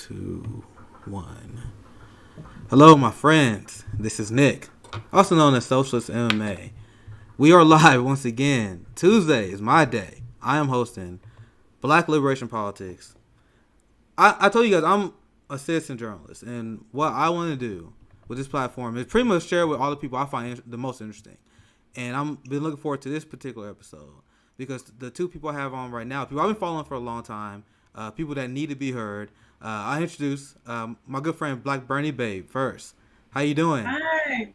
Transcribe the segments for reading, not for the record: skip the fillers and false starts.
2, 1. Hello, my friends. This is Nick, also known as Socialist MMA. We are live once again. Tuesday is my day. I am hosting Black Liberation Politics. I told you guys I'm a citizen journalist, and what I want to do with this platform is pretty much share with all the people I find the most interesting. And I'm been looking forward to this particular episode because the two people I have on right now, people I've been following for a long time, people that need to be heard. I introduce my good friend Black Bernie Babe first. How you doing? Hi,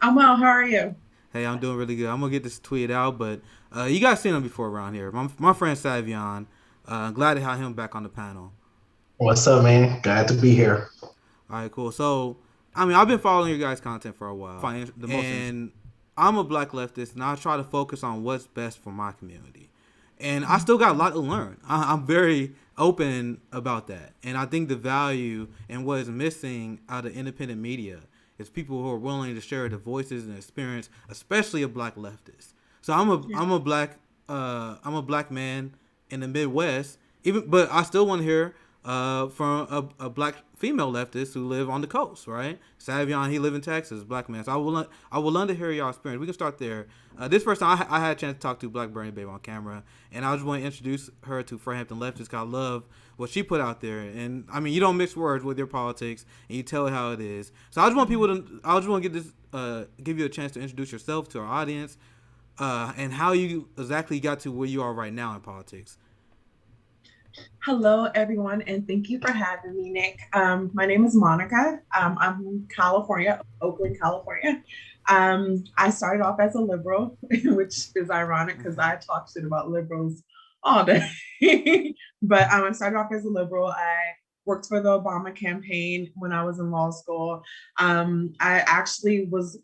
I'm well. How are you? Hey, I'm doing really good. I'm gonna get this tweeted out, but you guys seen him before around here. My friend Savion. Glad to have him back on the panel. What's up, man? Glad to be here. All right, cool. So, I mean, I've been following your guys' content for a while, and I'm a black leftist, and I try to focus on what's best for my community. And I still got a lot to learn. I'm very open about that, and I think the value and what is missing out of independent media is people who are willing to share the voices and experience, especially of black leftists. So I'm a black man in the Midwest, but I still want to hear from a black female leftist who live on the coast, right? Savion, he live in Texas, black man. So I would love to hear y'all experience. We can start there. This person I had a chance to talk to Black Bernie Babe on camera, and I just want to introduce her to Fairhampton Leftist because I love what she put out there. And I mean, you don't mix words with your politics, and you tell it how it is. So I just want to get this, give you a chance to introduce yourself to our audience, and how you exactly got to where you are right now in politics. Hello, everyone, and thank you for having me, Nick. My name is Monica. I'm from California, Oakland, California. I started off as a liberal, which is ironic because I talk shit about liberals all day. But I started off as a liberal. I worked for the Obama campaign when I was in law school. I actually was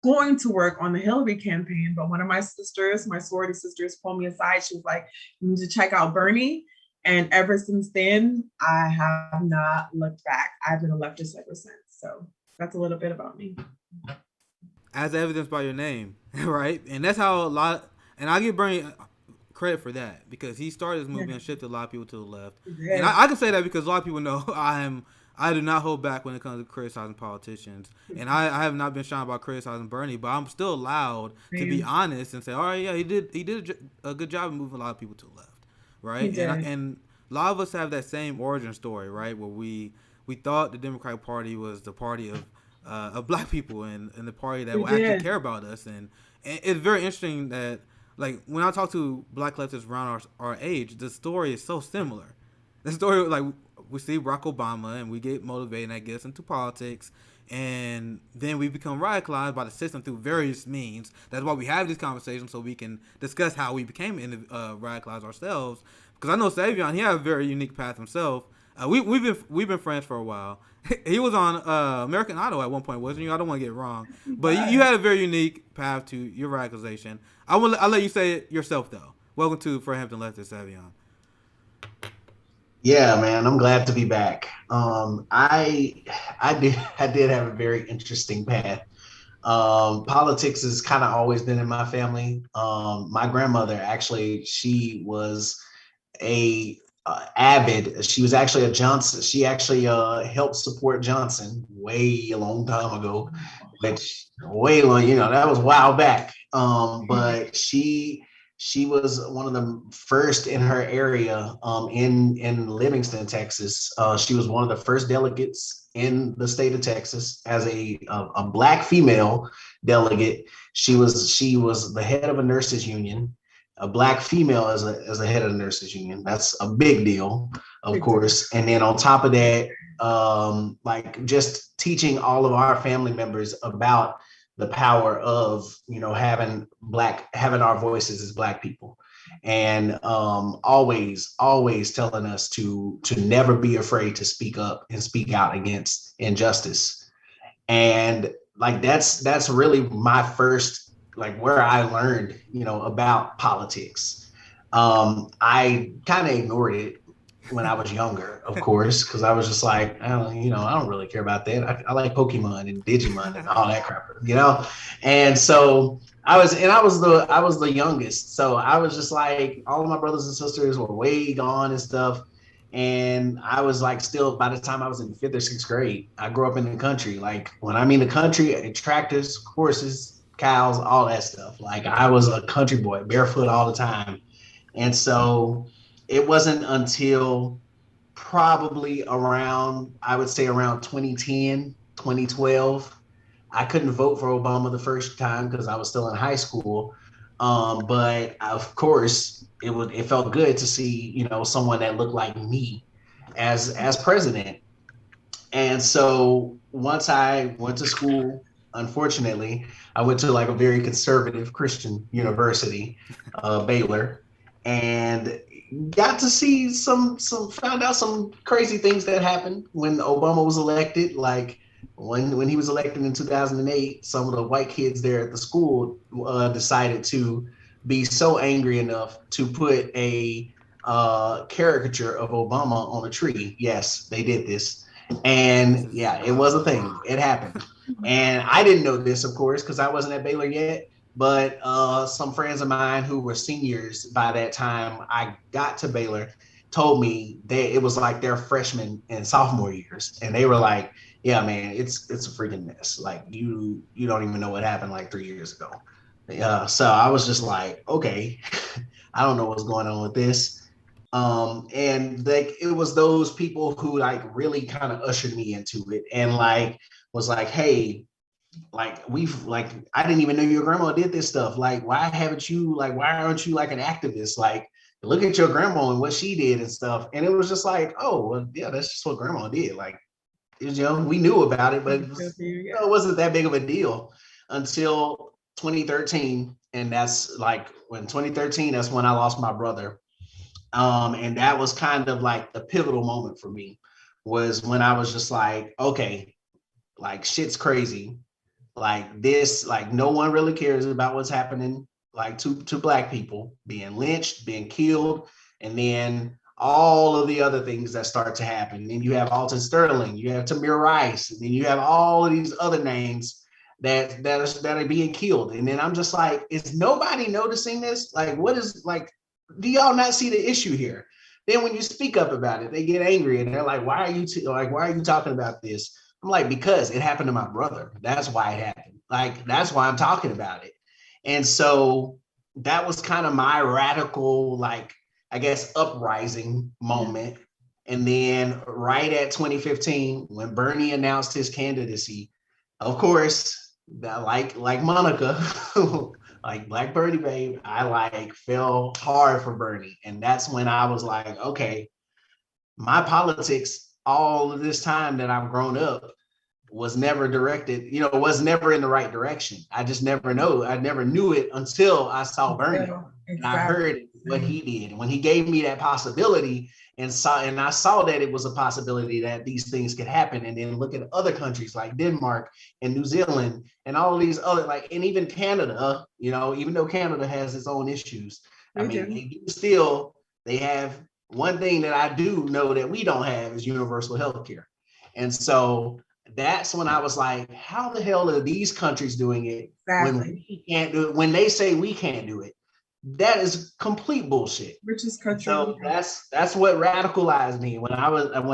going to work on the Hillary campaign, but one of my sisters, my sorority sisters, pulled me aside. She was like, "You need to check out Bernie." And ever since then, I have not looked back. I've been a leftist ever since. So that's a little bit about me. As evidenced by your name, right? And that's how a lot. And I give Bernie credit for that because he started his movement and shifted a lot of people to the left. Yeah. And I can say that because a lot of people know I do not hold back when it comes to criticizing politicians. And I have not been shy about criticizing Bernie, but I'm still allowed to be honest and say, all right, yeah, he did a good job of moving a lot of people to the left. Right, and a lot of us have that same origin story, right? Where we thought the Democratic Party was the party of black people and the party that will actually care about us, and it's very interesting that like when I talk to black leftists around our age, the story is so similar. The story, like we see Barack Obama and we get motivated and that gets into politics. And then we become radicalized by the system through various means. That's why we have these conversations so we can discuss how we became radicalized ourselves. Because I know Savion, he had a very unique path himself. We've been friends for a while. He was on American Idol at one point, wasn't you? I don't want to get it wrong, but you had a very unique path to your radicalization. I'll let you say it yourself though. Welcome to Fairhampton Leftist, Savion. Yeah, man, I'm glad to be back. I did have a very interesting path. Politics has kind of always been in my family. My grandmother actually, she was a avid. She was actually a Johnson. She actually helped support Johnson way a long time ago, which way long, that was a while back. But she was one of the first in her area in Livingston, Texas. She was one of the first delegates in the state of Texas as a black female delegate. She was the head of a nurses union. A black female as a head of the nurses union. That's a big deal, of course. And then on top of that, like just teaching all of our family members about the power of having our voices as black people, and always telling us to never be afraid to speak up and speak out against injustice. And like that's really my first, like, where I learned about politics. I kind of ignored it when I was younger, of course, because I was just like, I don't really care about that. I like Pokemon and Digimon and all that crap, And so I was the youngest. So I was just like, all of my brothers and sisters were way gone and stuff. And I was like, still, by the time I was in 5th or 6th grade, I grew up in the country. Like, when I mean the country, tractors, horses, cows, all that stuff. Like, I was a country boy, barefoot all the time. And so it wasn't until probably around, I would say around 2010, 2012, I couldn't vote for Obama the first time because I was still in high school. But of course, it felt good to see, someone that looked like me as president. And so once I went to school, unfortunately, I went to like a very conservative Christian university, Baylor, and got to see found out some crazy things that happened when Obama was elected. Like when he was elected in 2008, some of the white kids there at the school decided to be so angry enough to put a caricature of Obama on a tree. Yes, they did this. And yeah, it was a thing. It happened. And I didn't know this, of course, because I wasn't at Baylor yet. But some friends of mine who were seniors by that time I got to Baylor told me it was like their freshman and sophomore years. And they were like, yeah, man, it's a freaking mess. Like you don't even know what happened like 3 years ago. So I was just like, okay, I don't know what's going on with this. And like it was those people who like really kind of ushered me into it and like was like, hey, like I didn't even know your grandma did this stuff. Like, why aren't you like an activist? Like, look at your grandma and what she did and stuff. And it was just like, oh, well, yeah, that's just what grandma did. Like, it was, we knew about it, but it wasn't that big of a deal until 2013. And that's like when 2013, that's when I lost my brother. And that was kind of like the pivotal moment for me, was when I was just like, okay, like shit's crazy. Like this, like no one really cares about what's happening like to Black people being lynched, being killed, and then all of the other things that start to happen. And you have Alton Sterling, you have Tamir Rice, and then you have all of these other names that are being killed. And then I'm just like, is nobody noticing this? Like, what is like, do y'all not see the issue here? Then when you speak up about it, they get angry and they're like, why are you talking about this? I'm like, because it happened to my brother. That's why it happened. Like, that's why I'm talking about it. And so that was kind of my radical, like, I guess, uprising moment. And then right at 2015, when Bernie announced his candidacy, of course, like Monica, like Black Bernie babe, I like fell hard for Bernie. And that's when I was like, okay, my politics all of this time that I've grown up was never directed, was never in the right direction. I just never know. I never knew it until I saw Bernie. Exactly. And I heard what he did. When he gave me that possibility and I saw that it was a possibility that these things could happen. And then look at other countries like Denmark and New Zealand and all these other, like, and even Canada, even though Canada has its own issues. They have one thing that I do know that we don't have is universal health care. And so that's when I was like, how the hell are these countries doing it when we can't do it? When they say we can't do it, that is complete bullshit. Richest country. So that's what radicalized me when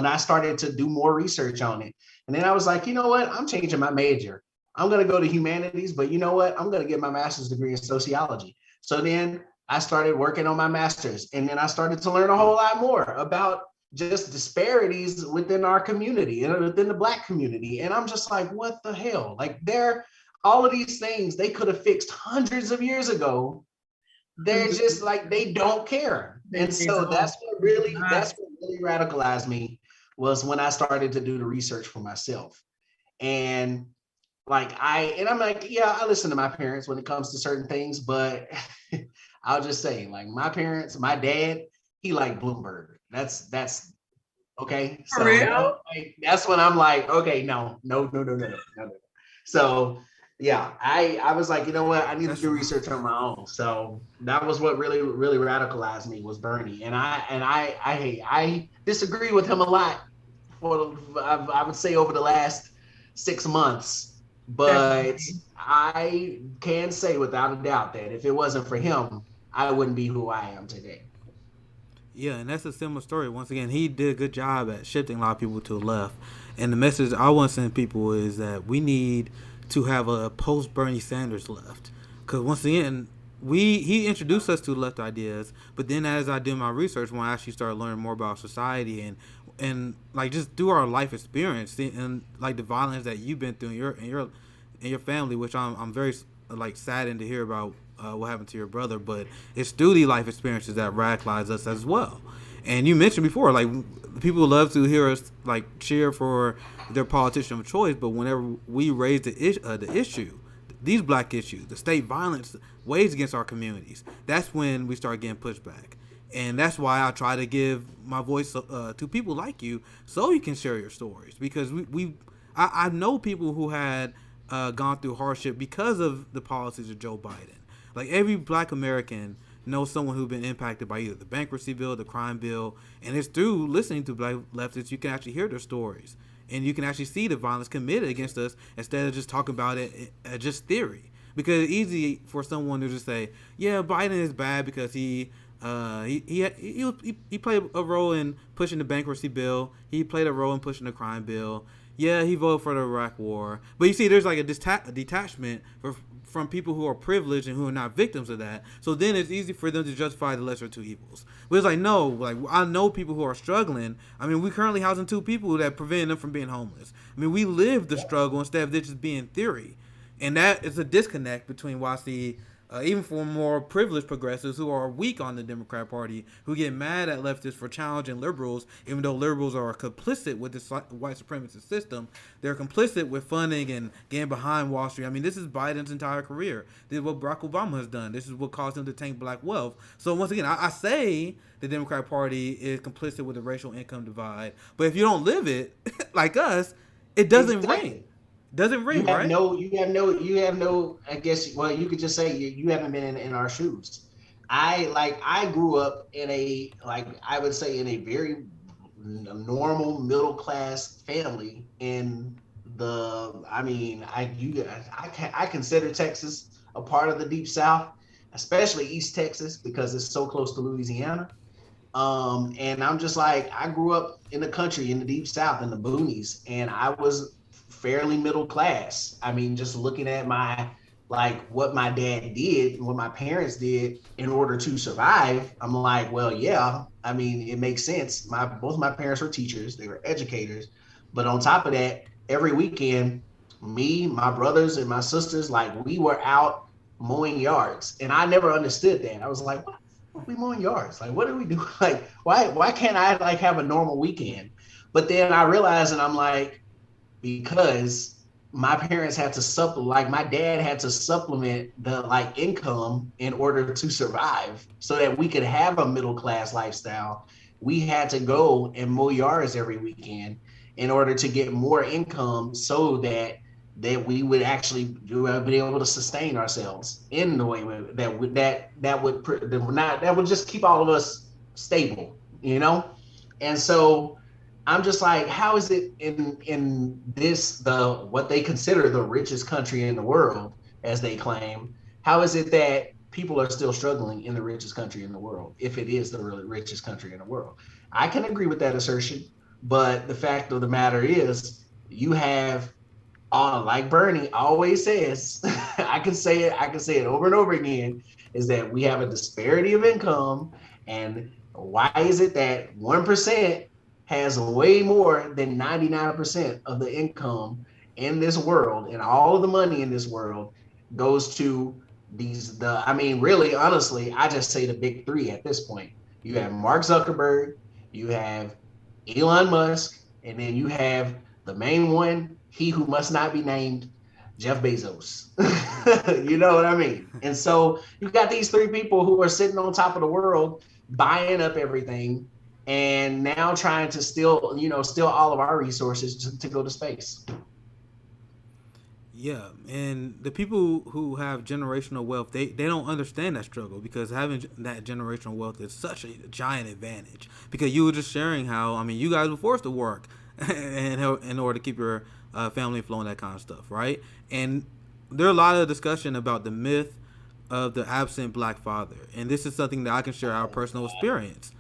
I started to do more research on it. And then I was like, you know what? I'm changing my major. I'm going to go to humanities, but you know what? I'm going to get my master's degree in sociology. So then I started working on my master's, and then I started to learn a whole lot more about just disparities within our community and within the Black community. And I'm just like, what the hell? Like, all of these things they could have fixed hundreds of years ago. They're just like, they don't care. And so that's what really radicalized me, was when I started to do the research for myself. And like, I'm like, yeah, I listen to my parents when it comes to certain things, but I'll just say, like, my parents, my dad, he liked Bloomberg. That's okay. So that's when I'm like, okay, no. So yeah, I was like, you know what? I need to do research on my own. So that was what really, really radicalized me, was Bernie. And I disagree with him a lot I would say over the last 6 months. But I can say without a doubt that if it wasn't for him, I wouldn't be who I am today. Yeah, and that's a similar story. Once again, he did a good job at shifting a lot of people to the left. And the message I want to send people is that we need to have a post Bernie Sanders left. Because once again, he introduced us to left ideas, but then as I did my research, when I actually started learning more about society and like just through our life experience and like the violence that you've been through in your family, which I'm very like saddened to hear about what happened to your brother, but it's through the life experiences that radicalize us as well. And you mentioned before, like people love to hear us like cheer for their politician of choice, but whenever we raise the issue, these black issues, the state violence waged against our communities, that's when we start getting pushback. And that's why I try to give my voice to people like you, so you can share your stories. Because I know people who had gone through hardship because of the policies of Joe Biden. Like every black American knows someone who's been impacted by either the bankruptcy bill, the crime bill, and it's through listening to black leftists you can actually hear their stories. And you can actually see the violence committed against us instead of just talking about it just theory. Because it's easy for someone to just say, yeah, Biden is bad because he played a role in pushing the bankruptcy bill. He played a role in pushing the crime bill. Yeah, he voted for the Iraq War. But you see, there's like a detachment from people who are privileged and who are not victims of that. So then it's easy for them to justify the lesser two evils. But it's like, no, like I know people who are struggling. I mean, we currently housing 2 people that prevent them from being homeless. I mean, we live the struggle instead of this just being theory. And that is a disconnect between what I see, even for more privileged progressives who are weak on the Democrat Party, who get mad at leftists for challenging liberals, even though liberals are complicit with this white supremacist system. They're complicit with funding and getting behind Wall Street. I mean, this is Biden's entire career. This is what Barack Obama has done. This is what caused him to tank black wealth. So once again, I say the Democrat Party is complicit with the racial income divide, but if you don't live it, like us, it doesn't ring. Doesn't ring, right? You have no. I guess. Well, you could just say you haven't been in our shoes. I grew up in a I would say in a very normal middle class family in the. I mean, I consider Texas a part of the Deep South, especially East Texas because it's so close to Louisiana. And I'm just like I grew up in the country in the Deep South in the boonies, and I was fairly middle class. I mean, just looking at what my dad did and what my parents did in order to survive, I'm like, well, yeah, I mean, it makes sense. Both my parents were teachers, they were educators. But on top of that, every weekend, me, my brothers, and my sisters, like we were out mowing yards. And I never understood that. I was like, what are we mowing yards? Like, what do we do? Like, why can't I like have a normal weekend? But then I realized, and I'm like, because my parents had to like my dad had to supplement the like income in order to survive so that we could have a middle class lifestyle. We had to go and mow yards every weekend in order to get more income so that we would actually be able to sustain ourselves in the way that would just keep all of us stable, you know? And so I'm just like, how is it in this, what they consider the richest country in the world, as they claim, how is it that people are still struggling in the richest country in the world, if it is the really richest country in the world? I can agree with that assertion, but the fact of the matter is, you have, like Bernie always says, I can say it over and over again, is that we have a disparity of income, and why is it that 1% has way more than 99% of the income in this world, and all of the money in this world goes to really, honestly, I just say the big 3 at this point. You have Mark Zuckerberg, you have Elon Musk, and then you have the main one, he who must not be named, Jeff Bezos. You know what I mean? And so you've got these 3 people who are sitting on top of the world, buying up everything, and now trying to steal all of our resources to go to space. Yeah, and the people who have generational wealth, they don't understand that struggle, because having that generational wealth is such a giant advantage. Because you were just sharing how, I mean, you guys were forced to work in order to keep your family afloat, that kind of stuff, right? And there are a lot of discussion about the myth of the absent black father, and this is something that I can share our personal experience.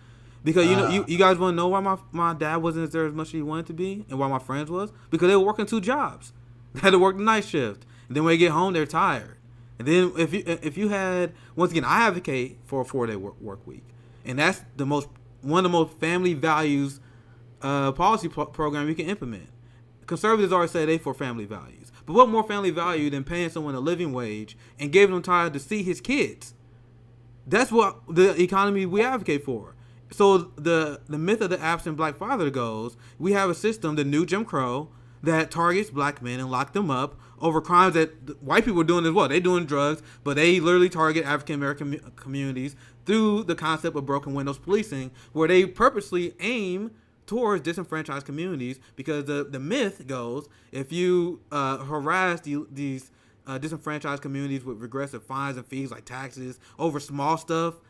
Because you guys want to know why my dad wasn't there as much as he wanted to be, and why my friends was, because they were working 2 jobs. They had to work the night shift, and then when they get home, they're tired. And then if you had, once again, I advocate for a 4-day work week, and that's one of the most family values policy program you can implement. Conservatives always say they for family values, but what more family value than paying someone a living wage and giving them time to see his kids? That's what the economy we advocate for. So the myth of the absent black father goes, we have a system, the new Jim Crow, that targets black men and lock them up over crimes that white people are doing as well. They're doing drugs, but they literally target African American communities through the concept of broken windows policing, where they purposely aim towards disenfranchised communities, because the myth goes, if you harass these disenfranchised communities with regressive fines and fees like taxes over small stuff,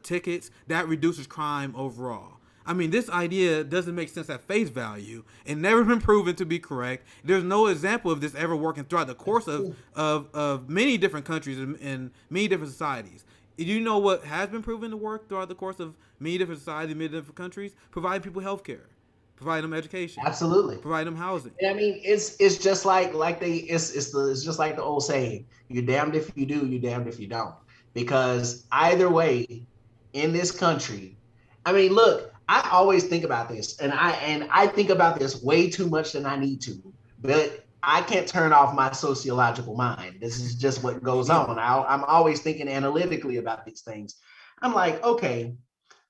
tickets, that reduces crime overall. I mean, this idea doesn't make sense at face value. It never been proven to be correct. There's no example of this ever working throughout the course of many different countries and many different societies. Do you know what has been proven to work throughout the course of many different societies, many different countries? Provide people health care, provide them education, Absolutely. provide them housing. And I mean, it's just it's just like the old saying: "You're damned if you do, you're damned if you don't." Because either way, in this country, I mean, look, I always think about this, and I think about this way too much than I need to, but I can't turn off my sociological mind. This is just what goes on. I'm always thinking analytically about these things. I'm like, okay,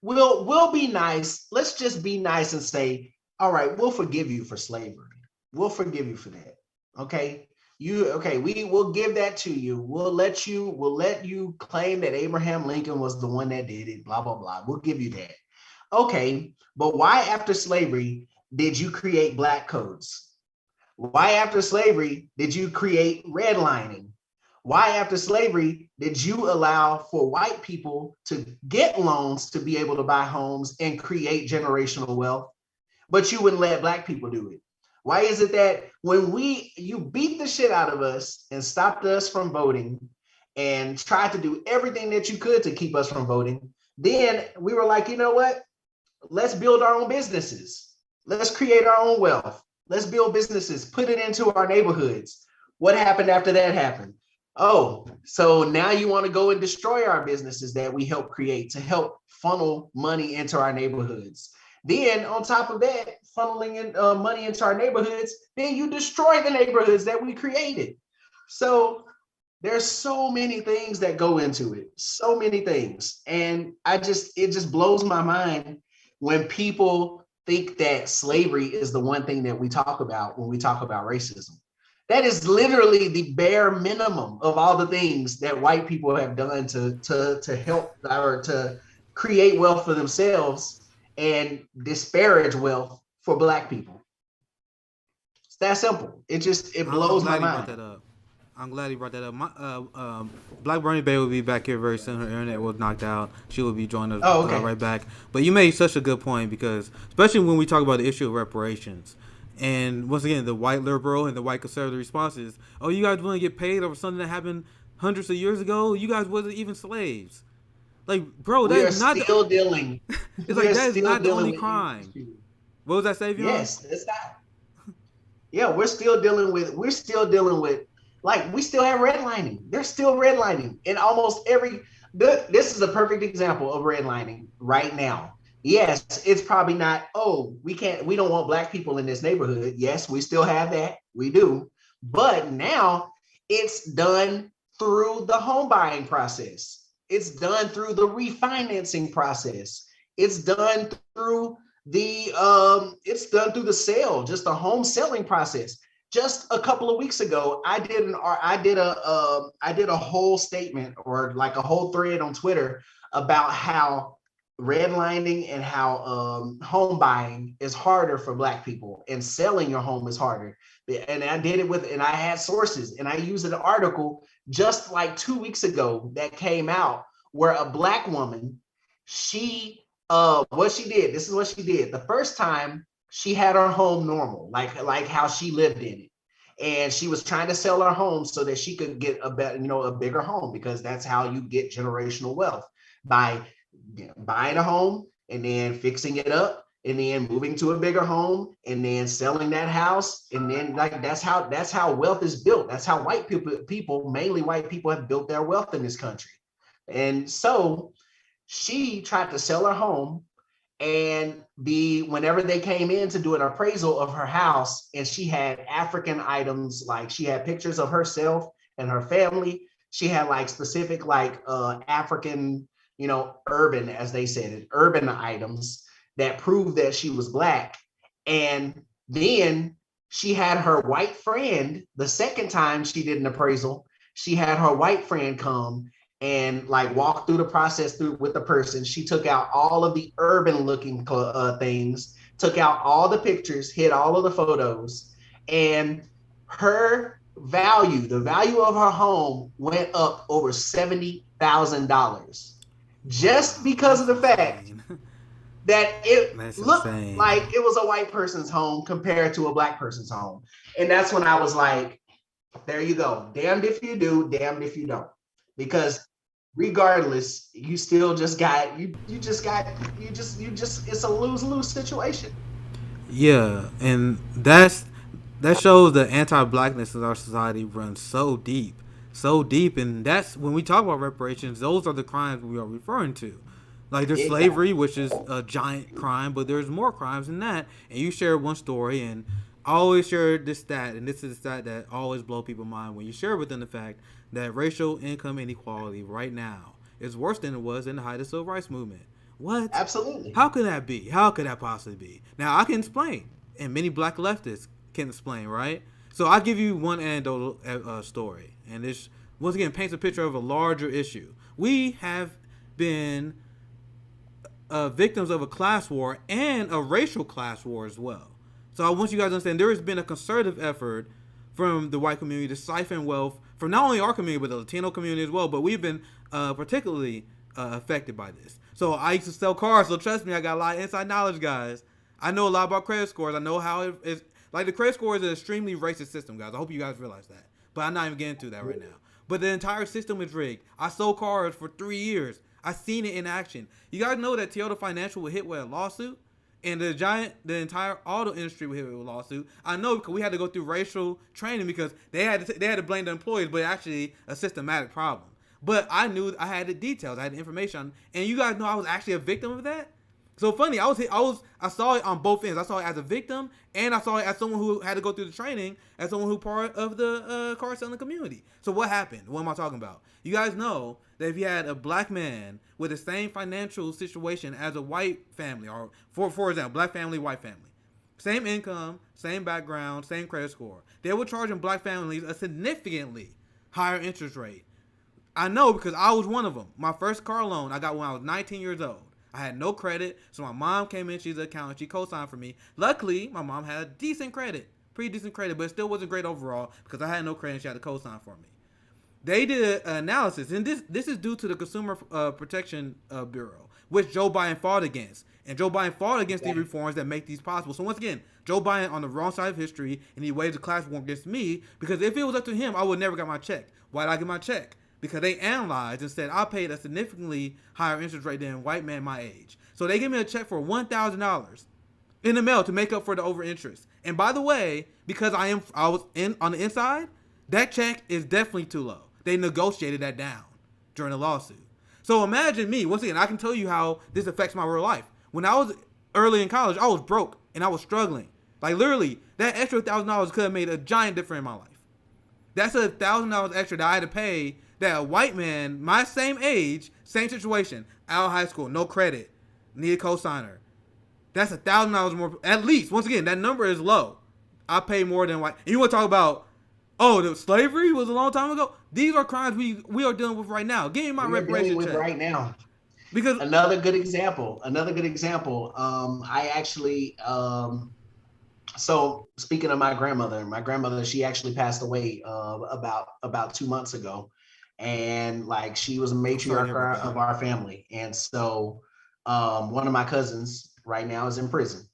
we'll be nice. Let's just be nice and say, all right, we'll forgive you for slavery. We'll forgive you for that. Okay. We will give that to you. We'll let you claim that Abraham Lincoln was the one that did it, blah, blah, blah. We'll give you that. Okay, but why after slavery did you create black codes? Why after slavery did you create redlining? Why after slavery did you allow for white people to get loans to be able to buy homes and create generational wealth, but you wouldn't let black people do it? Why is it that when you beat the shit out of us and stopped us from voting and tried to do everything that you could to keep us from voting, then we were like, you know what? Let's build our own businesses. Let's create our own wealth. Let's build businesses, put it into our neighborhoods. What happened after that happened? Oh, so now you want to go and destroy our businesses that we help create to help funnel money into our neighborhoods. Then on top of that, funneling money into our neighborhoods, then you destroy the neighborhoods that we created. So there's so many things that go into it, so many things. And it just blows my mind when people think that slavery is the one thing that we talk about when we talk about racism. That is literally the bare minimum of all the things that white people have done to help or to create wealth for themselves and disparage wealth for black people. It's that simple. It blows my mind. I'm glad he brought that up. Black Bernie Bay will be back here very soon. Her internet was knocked out. She will be joining us right back. But you made such a good point, because especially when we talk about the issue of reparations, and once again, the white liberal and the white conservative responses, oh, you guys want to get paid over something that happened hundreds of years ago? You guys wasn't even slaves. Like, bro, that's not still dealing. It's like that is not the only crime. What was that, Savion? Yes, it's not. Yeah, we're still dealing with. Like, we still have redlining. There's still redlining in almost every. This is a perfect example of redlining right now. Yes, it's probably not. Oh, we don't want black people in this neighborhood. Yes, we still have that. We do. But now it's done through the home buying process. It's done through the refinancing process. It's done through the sale, just the home selling process. Just a couple of weeks ago, I did a whole statement, or like a whole thread on Twitter, about how redlining and how home buying is harder for black people and selling your home is harder. And I did it and I had sources, and I used an article just like 2 weeks ago that came out where a black woman, this is what she did. The first time, she had her home normal, like how she lived in it. And she was trying to sell her home so that she could get a bigger home, because that's how you get generational wealth, by buying a home and then fixing it up, and then moving to a bigger home, and then selling that house, and then like that's how wealth is built. That's how white people, mainly white people, have built their wealth in this country. And so she tried to sell her home, and whenever they came in to do an appraisal of her house, and she had African items, like she had pictures of herself and her family. She had like specific like African, urban, as they said it, urban items that proved that she was Black. And then she had her white friend, the second time she did an appraisal, she had her white friend come and like walk through the process through with the person. She took out all of the urban looking things, took out all the pictures, hid all of the photos, and her value, the value of her home, went up over $70,000 just because of the fact that it looked like it was a white person's home compared to a Black person's home. And that's when I was like, there you go. Damned if you do, damned if you don't. Because regardless, you still just got, it's a lose-lose situation. Yeah, and that shows the anti-Blackness in our society runs so deep, and that's when we talk about reparations. Those are the crimes we are referring to. Like there's slavery, which is a giant crime, but there's more crimes than that. And you shared one story, and I always share this stat, and this is a stat that always blows people's mind when you share with them the fact that racial income inequality right now is worse than it was in the height of the civil rights movement. What? Absolutely. How could that be? How could that possibly be? Now, I can explain, and many Black leftists can explain, right? So I'll give you one anecdotal story, and this, once again, paints a picture of a larger issue. We have been victims of a class war and a racial class war as well. So I want you guys to understand there has been a concerted effort from the white community to siphon wealth from not only our community, but the Latino community as well. But we've been particularly affected by this. So I used to sell cars, so trust me, I got a lot of inside knowledge, guys. I know a lot about credit scores. I know how it is. Like, the credit score is an extremely racist system, guys. I hope you guys realize that. But I'm not even getting to that right now. But the entire system is rigged. I sold cars for 3 years. I seen it in action. You guys know that Toyota Financial was hit with a lawsuit, and the entire auto industry was hit with a lawsuit. I know because we had to go through racial training because they had to blame the employees, but actually a systematic problem. But I knew I had the details, I had the information, and you guys know I was actually a victim of that. So funny, I saw it on both ends. I saw it as a victim, and I saw it as someone who had to go through the training, as someone who part of the car selling community. So what happened? What am I talking about? You guys know that if you had a Black man with the same financial situation as a white family, or for example, Black family, white family, same income, same background, same credit score, they were charging Black families a significantly higher interest rate. I know because I was one of them. My first car loan I got when I was 19 years old. I had no credit, so my mom came in. She's an accountant. She co-signed for me. Luckily, my mom had a decent credit, pretty decent credit, but it still wasn't great overall because I had no credit and she had to co-sign for me. They did an analysis, and this is due to the Consumer Protection Bureau, which Joe Biden fought against. And Joe Biden fought against the reforms that make these possible. So once again, Joe Biden on the wrong side of history, and he waged a class war against me because if it was up to him, I would never got my check. Why did I get my check? Because they analyzed and said I paid a significantly higher interest rate than a white man my age. So they gave me a check for $1,000 in the mail to make up for the over interest. And by the way, because I was on the inside, that check is definitely too low. They negotiated that down during the lawsuit. So imagine me, once again, I can tell you how this affects my real life. When I was early in college, I was broke and I was struggling. Like literally, that extra $1,000 could have made a giant difference in my life. That's $1,000 extra that I had to pay that a white man, my same age, same situation, out of high school, no credit, need a co-signer. That's $1,000 more, at least. Once again, that number is low. I pay more than white. And you want to talk about, the slavery was a long time ago? These are crimes we are dealing with right now. Give me my reparation check. Right now. Because another good example. I actually, so speaking of my grandmother, she actually passed away about 2 months ago. And like she was a matriarch of our family. And so one of my cousins right now is in prison.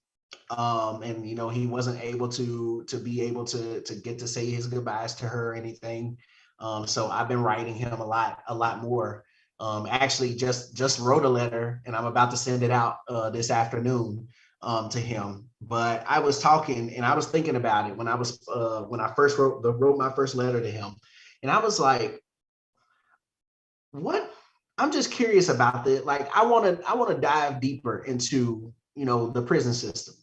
And he wasn't able to be able to get to say his goodbyes to her or anything. So I've been writing him a lot more. Actually just wrote a letter, and I'm about to send it out this afternoon to him. But I was talking and I was thinking about it when I first wrote my first letter to him, and I was like, what? I'm just curious about that. Like, I want to dive deeper into, the prison system.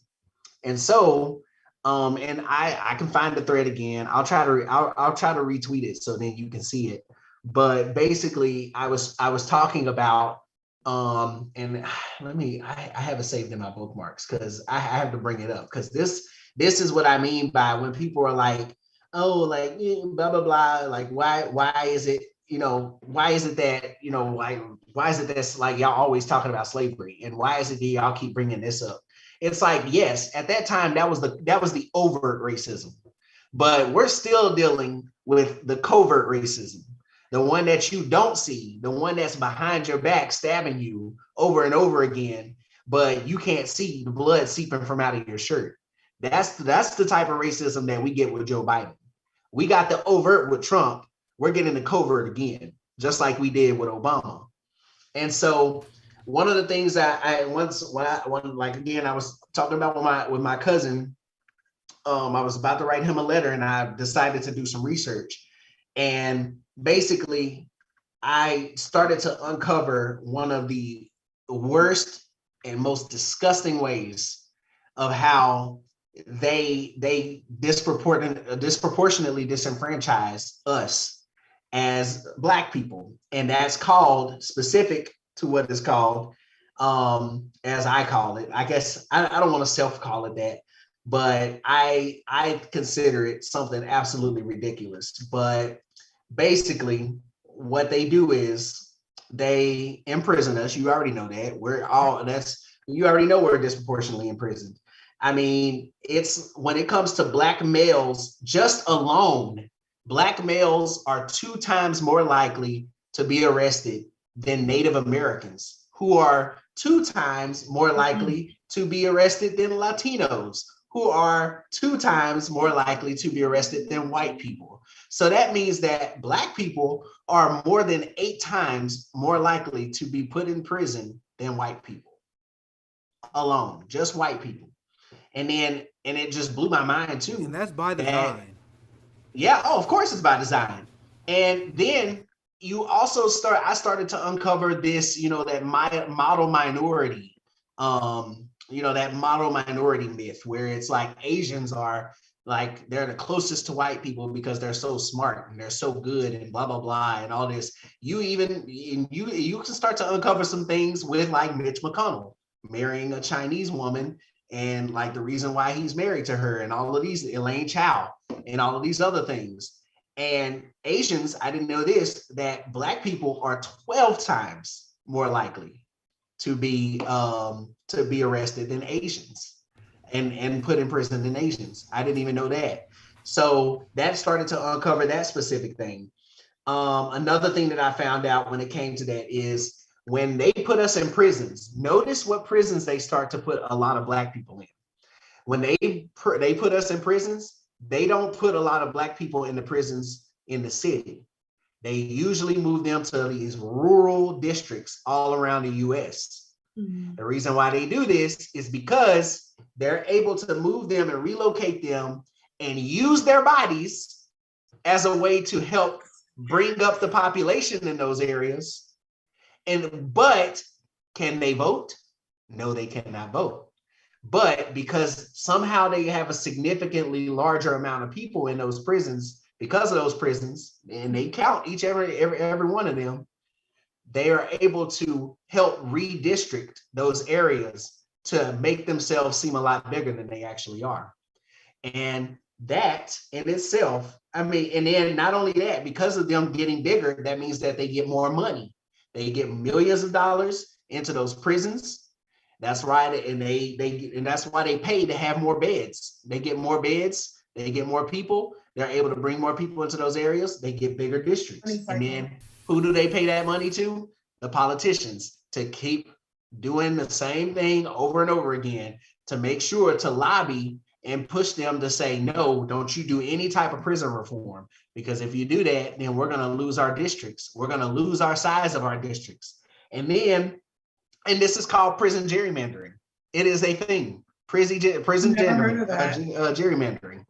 And so, and I can find the thread again. I'll try to retweet it so then you can see it. But basically, I was talking about, and I have it saved in my bookmarks because I have to bring it up, because this is what I mean by when people are like, oh, like blah blah blah, like why is it, why is it that, like, why is it that's like y'all always talking about slavery, and why is it that y'all keep bringing this up? It's like, yes, at that time that was the overt racism, but we're still dealing with the covert racism, the one that you don't see, the one that's behind your back stabbing you over and over again, but you can't see the blood seeping from out of your shirt. That's the type of racism that we get with Joe Biden. We got the overt with Trump. We're getting the covert again, just like we did with Obama. And so one of the things that I was talking about with my cousin. I was about to write him a letter, and I decided to do some research. And basically, I started to uncover one of the worst and most disgusting ways of how they disproportionately disenfranchise us as Black people. And that's called, specific to what is called, as I call it. I guess I don't want to self-call it that, but I consider it something absolutely ridiculous. But basically, what they do is they imprison us. You already know that. You already know we're disproportionately imprisoned. I mean, it's when it comes to Black males, just alone, Black males are 2 times more likely to be arrested than Native Americans, who are 2 times more likely to be arrested than Latinos, who are 2 times more likely to be arrested than white people. So that means that Black people are more than 8 times more likely to be put in prison than white people alone, just white people. And it just blew my mind too. And that's by design. Yeah, oh, of course it's by design. And then I started to uncover this, that model minority, that model minority myth, where it's like Asians are like, they're the closest to white people because they're so smart and they're so good and blah, blah, blah, and all this. You can start to uncover some things with like Mitch McConnell marrying a Chinese woman, and like the reason why he's married to her, and all of these, Elaine Chao, and all of these other things. And Asians, I didn't know this, that Black people are 12 times more likely to be arrested than Asians, and put in prison than Asians. I didn't even know that. So that started to uncover that specific thing. Another thing that I found out when it came to that is, when they put us in prisons, notice what prisons they start to put a lot of Black people in. When they put us in prisons, they don't put a lot of Black people in the prisons in the city. They usually move them to these rural districts all around the US. Mm-hmm. The reason why they do this is because they're able to move them and relocate them and use their bodies as a way to help bring up the population in those areas. But can they vote? No, they cannot vote. But because somehow they have a significantly larger amount of people in those prisons, because of those prisons, and they count every one of them, they are able to help redistrict those areas to make themselves seem a lot bigger than they actually are. And that in itself, I mean, and then not only that, because of them getting bigger, that means that they get more money. They get millions of dollars into those prisons. That's right, and that's why they pay to have more beds. They get more beds. They get more people. They're able to bring more people into those areas. They get bigger districts. And then who do they pay that money to? The politicians, to keep doing the same thing over and over again, to make sure to lobby and push them to say, no, don't you do any type of prison reform. Because if you do that, then we're going to lose our districts. We're going to lose our size of our districts. And this is called prison gerrymandering. It is a thing. Prison gerrymandering.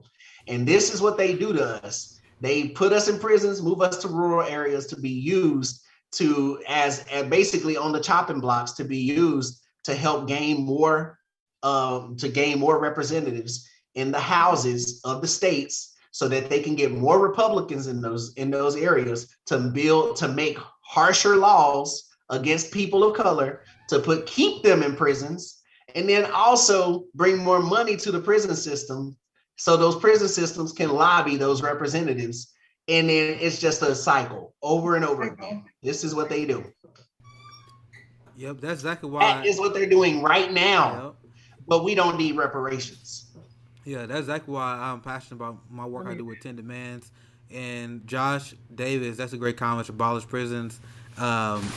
And this is what they do to us. They put us in prisons, move us to rural areas to be used to as basically on the chopping blocks to be used to help gain more representatives in the houses of the states, so that they can get more Republicans in those areas to make harsher laws against people of color, to keep them in prisons, and then also bring more money to the prison system, so those prison systems can lobby those representatives. And then it's just a cycle over and over again. This is what they do. Yep, that's exactly why. That is what they're doing right now. Yep. But we don't need reparations. Yeah, that's exactly why I'm passionate about my work I do with 10 Demands. And Josh Davis, that's a great comment, abolish prisons.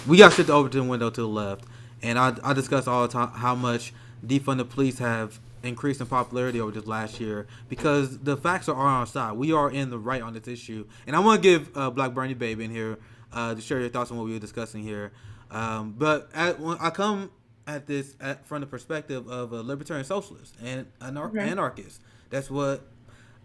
We got shit over to the window to the left. And I discuss all the time how much defund the police have increased in popularity over this last year, because the facts are on our side. We are in the right on this issue. And I want to give Black Bernie Baby in here to share your thoughts on what we were discussing here. But when I come at this from the perspective of a libertarian socialist and anarchist. That's what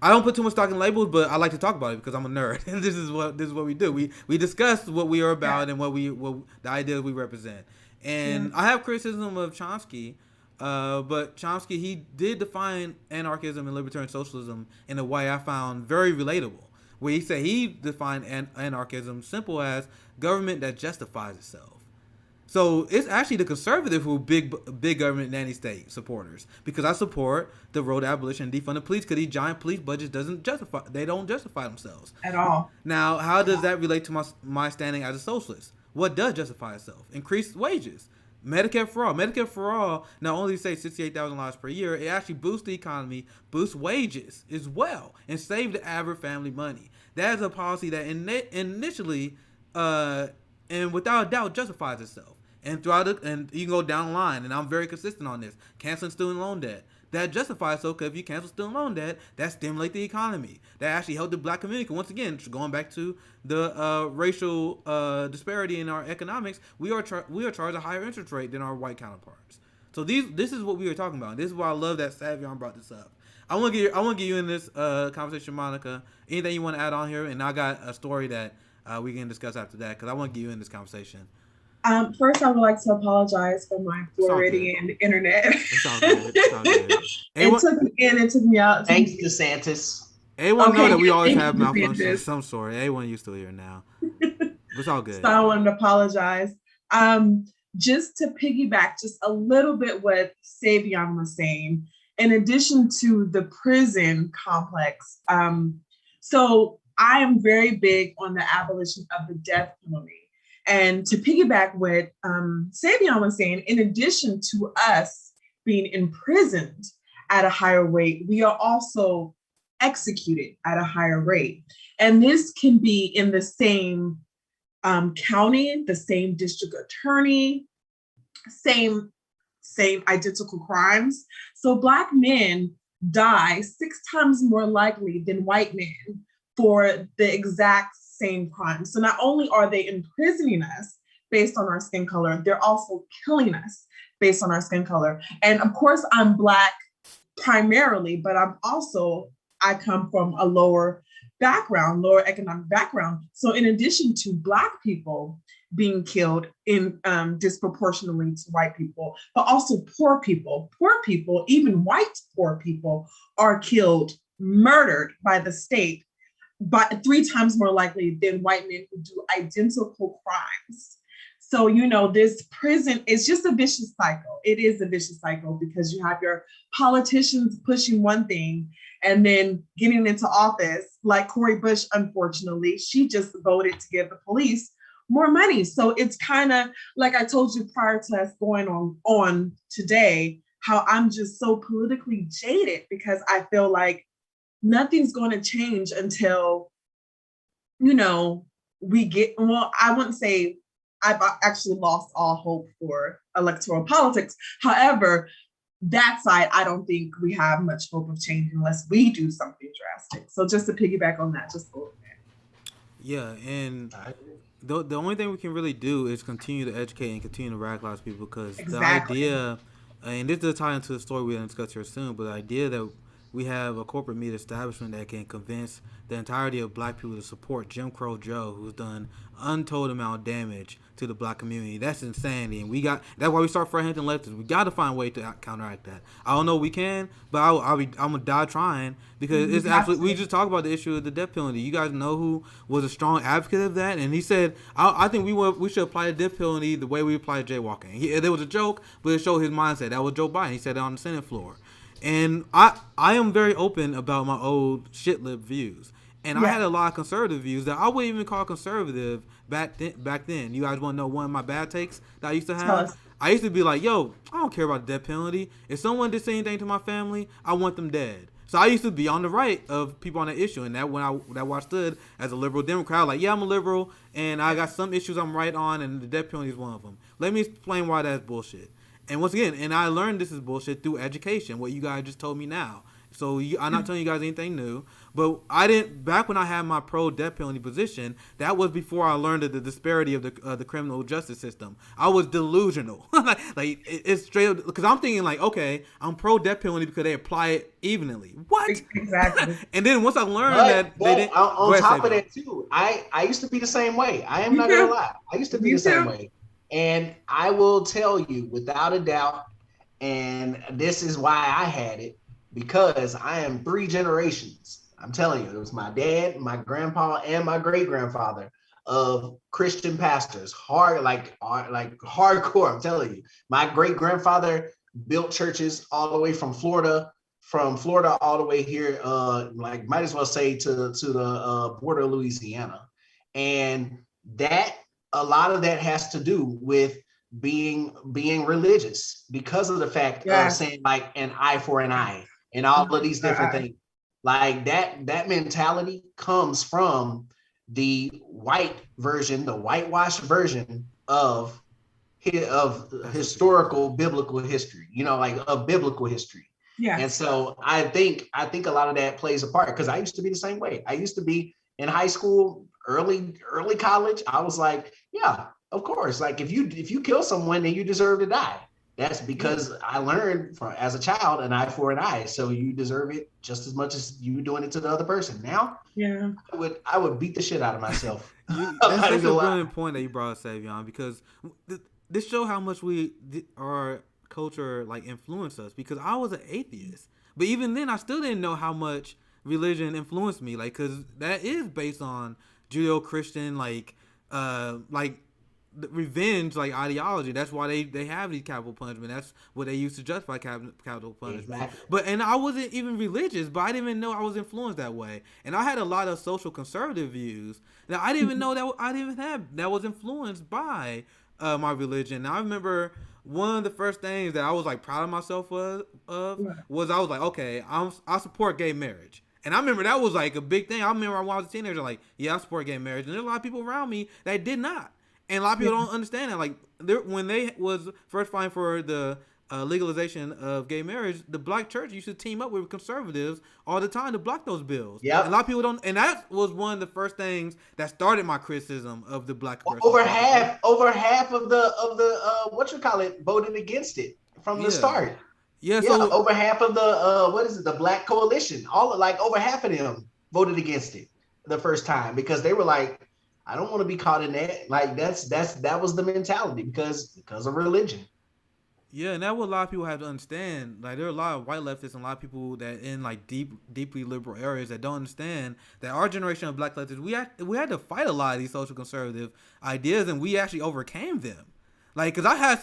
I don't put too much stock in labels, but I like to talk about it because I'm a nerd, and this is what we do. We discuss what we are about and what the ideas we represent. And I have criticism of Chomsky, but Chomsky, he did define anarchism and libertarian socialism in a way I found very relatable. Where he said he defined anarchism simple as government that justifies itself. So it's actually the conservative who big government nanny state supporters, because I support the road to abolition and defund the police, because these giant police budgets don't justify themselves at all. Now, how does that relate to my standing as a socialist? What does justify itself? Increased wages. Medicare for all not only saves $68,000 per year, it actually boosts the economy, boosts wages as well, and save the average family money. That is a policy that initially and without a doubt justifies itself. And and you can go down the line, and I'm very consistent on this. Canceling student loan debt. That justifies itself, because if you cancel student loan debt, that stimulates the economy. That actually helped the black community. Once again, going back to the racial disparity in our economics, we are charged a higher interest rate than our white counterparts. So this is what we were talking about. This is why I love that Savion brought this up. I want to get you in this conversation, Monica. Anything you want to add on here? And I got a story that we can discuss after that, because I want to get you in this conversation. First, I would like to apologize for my Floridian internet. It's all good. It took me out. Thanks, DeSantis. Everyone know that we always have malfunctions of some sort. Everyone used to hear now. It's all good. So I wanted to apologize. Just to piggyback just a little bit what Savion was saying, in addition to the prison complex. So I am very big on the abolition of the death penalty. And to piggyback what Savion was saying, in addition to us being imprisoned at a higher rate, we are also executed at a higher rate. And this can be in the same county, the same district attorney, same identical crimes. So Black men die 6 times more likely than white men for the exact same crime. So not only are they imprisoning us based on our skin color, they're also killing us based on our skin color. And of course, I'm Black primarily, but I come from a lower economic background. So in addition to Black people being killed in disproportionately to white people, but also poor people, even white poor people are killed, murdered by the state, but 3 times more likely than white men who do identical crimes. So, this prison is just a vicious cycle. It is a vicious cycle, because you have your politicians pushing one thing and then getting into office, like Cori Bush, unfortunately, she just voted to give the police more money. So it's kind of like I told you prior to us going on today, how I'm just so politically jaded, because I feel like nothing's going to change until, we get, I wouldn't say I've actually lost all hope for electoral politics. However, that side, I don't think we have much hope of change unless we do something drastic. So just to piggyback on that, just a little bit. Yeah, and the only thing we can really do is continue to educate and continue to radicalize people, because the Exactly. idea, and this does tie into the story we're going to discuss here soon, but the idea that we have a corporate media establishment that can convince the entirety of black people to support Jim Crow Joe, who's done untold amount of damage to the black community. That's insanity, and that's why we start Hampton leftists. We got to find a way to counteract that. I don't know if we can, but I'm gonna die trying, because it's absolutely. We just talked about the issue of the death penalty. You guys know who was a strong advocate of that, and he said, I think we should apply the death penalty the way we apply jaywalking. There was a joke, but it showed his mindset. That was Joe Biden. He said it on the Senate floor. And I am very open about my old shit-lib views. And I had a lot of conservative views that I wouldn't even call conservative back then. You guys want to know one of my bad takes that I used to have? I used to be like, yo, I don't care about the death penalty. If someone did say anything to my family, I want them dead. So I used to be on the right of people on that issue. And that's where I stood as a liberal Democrat. Like, yeah, I'm a liberal, and I got some issues I'm right on, and the death penalty is one of them. Let me explain why that's bullshit. And once again, and I learned this is bullshit through education, what you guys just told me now. So I'm not telling you guys anything new, but I didn't. Back when I had my pro death penalty position, that was before I learned the disparity of the criminal justice system. I was delusional, it's straight up, because I'm thinking like, okay, I'm pro death penalty because they apply it evenly. What? Exactly. And then once I learned they didn't. On top of that too, I used to be the same way. I am not gonna lie. I used to be the same way. And I will tell you without a doubt, and this is why I had it, because I am 3 generations. I'm telling you, it was my dad, my grandpa, and my great grandfather of Christian pastors, like hardcore. I'm telling you, my great grandfather built churches all the way from Florida all the way here, might as well say to the border of Louisiana, and that. A lot of that has to do with being religious, because of the fact of saying like an eye for an eye and all of these different things. Like that mentality comes from the white version, the whitewashed version of historical biblical history, of biblical history. Yeah. And so I think a lot of that plays a part, because I used to be the same way. I used to be in high school, early college. I was like, yeah, of course. Like if you kill someone, then you deserve to die. That's because I learned as a child an eye for an eye. So you deserve it just as much as you doing it to the other person. Now, I would beat the shit out of myself. That's a brilliant point that you brought up, Savion, because this shows how much our culture like influenced us. Because I was an atheist, but even then, I still didn't know how much religion influenced me. Like, because that is based on Judeo-Christian, like revenge, like ideology. That's why they have these capital punishment. That's what they used to justify capital punishment. Exactly. And I wasn't even religious, but I didn't even know I was influenced that way. And I had a lot of social conservative views that I didn't even know that I didn't even have, that was influenced by my religion. Now I remember one of the first things that I was like proud of myself was I was like, okay, I support gay marriage. And I remember that was like a big thing. I remember when I was a teenager, like, yeah, I support gay marriage. And there's a lot of people around me that did not. And a lot of people don't understand that. Like, when they was first fighting for the legalization of gay marriage, the black church used to team up with conservatives all the time to block those bills. Yeah, a lot of people don't. And that was one of the first things that started my criticism of the black person. Over half of the voted against it from the start. Yeah, so over half of the the Black Coalition, over half of them voted against it the first time, because they were like, I don't want to be caught in that. Like that was the mentality because of religion. Yeah, and that's what a lot of people have to understand. Like, there are a lot of white leftists and a lot of people that in like deeply liberal areas that don't understand that our generation of black leftists, we had to fight a lot of these social conservative ideas, and we actually overcame them. Like, cause I had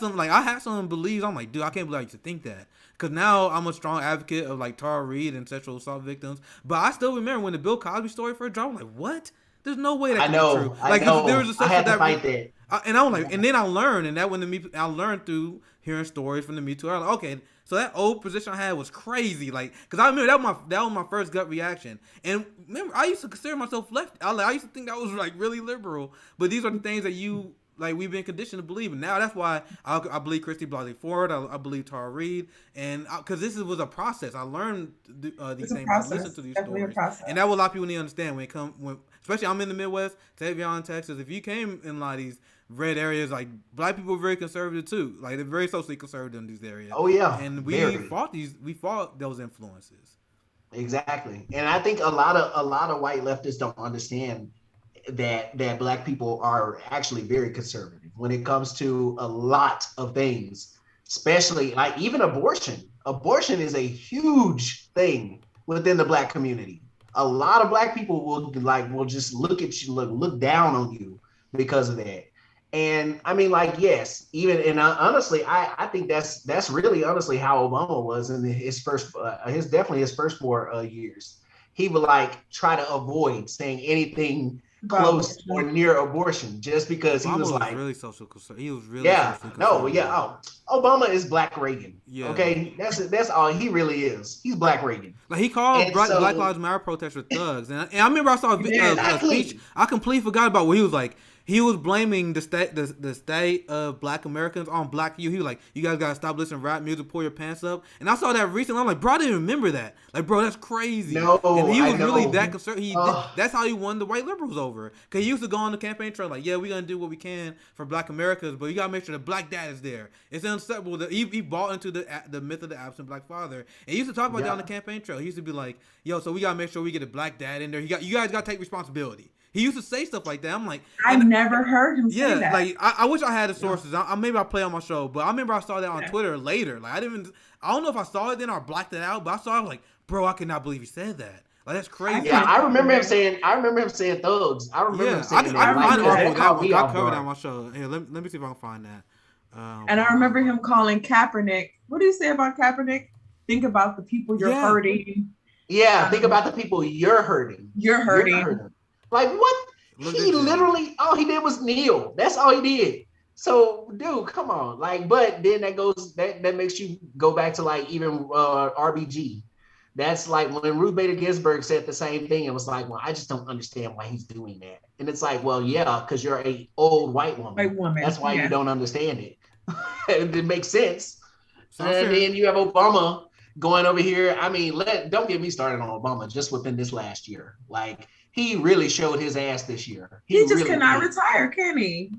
some beliefs. I'm like, dude, I can't believe I used to think that. Cause now I'm a strong advocate of like Tara Reid and sexual assault victims. But I still remember when the Bill Cosby story first dropped. I'm like, what? There's no way that can be true. Like, there was a I had to fight that. And I was like, and then I learned, and that I learned through hearing stories from the Me Too. I was like, okay, so that old position I had was crazy. Like, cause I remember that was my first gut reaction. And remember, I used to consider myself left. I used to think that was like really liberal. But these are the things that you like we've been conditioned to believe. And now that's why I believe Christy Blasey Ford. I believe Tara Reid, and because this was a process. I learned these things. I listened to these stories, and that what a lot of people need to understand when especially I'm in the Midwest, Savion, Texas. If you came in a lot of these red areas, like black people are very conservative too. Like they're very socially conservative in these areas. Oh yeah, and we fought those influences. Exactly, and I think a lot of white leftists don't understand that black people are actually very conservative when it comes to a lot of things, especially like even abortion. Abortion is a huge thing within the black community. A lot of black people will just look at you, look down on you because of that. And I mean, like, yes, even, and honestly, I think that's really honestly how Obama was in his first, definitely his first 4 years. He would like try to avoid saying anything close or near abortion, just because Obama he was like really social concern. He was really Obama is Black Reagan. Yeah. Okay, that's all he really is. He's Black Reagan. Like he called Black Lives Matter protesters thugs, and I remember I saw a speech. I completely forgot about where he was like. He was blaming the state of Black Americans on Black youth. He was like, "You guys gotta stop listening to rap music, pull your pants up." And I saw that recently. I'm like, "Bro, I didn't remember that. Like, bro, that's crazy." No, and he was really that concerned. That's how he won the white liberals over. Cause he used to go on the campaign trail like, "Yeah, we're gonna do what we can for Black Americans, but you gotta make sure the Black dad is there." It's unacceptable that he bought into the myth of the absent Black father. And he used to talk about that on the campaign trail. He used to be like, "Yo, so we gotta make sure we get a Black dad in there. You guys gotta take responsibility." He used to say stuff like that. I'm like, I've never heard him say that. Like I wish I had the sources. Maybe I'll play on my show, but I remember I saw that on Twitter later. Like I don't know if I saw it then or blacked it out, but I saw it. I was like, bro, I cannot believe he said that. Like that's crazy. Yeah, I remember him saying thugs. I remember him saying I find that. I covered that on my show. Here, let me see if I can find that. And I remember him calling Kaepernick. What do you say about Kaepernick? Think about the people you're hurting. Yeah, think about the people you're hurting. You're hurting. Like what? He literally, all he did was kneel. That's all he did. So, dude, come on. Like, but then that makes you go back to like even RBG. That's like when Ruth Bader Ginsburg said the same thing. It was like, well, I just don't understand why he's doing that. And it's like, well, yeah, because you're a old white woman. That's why you don't understand it. It makes sense. And then you have Obama going over here. I mean, don't get me started on Obama just within this last year. Like, he really showed his ass this year. He just really cannot retire, can he?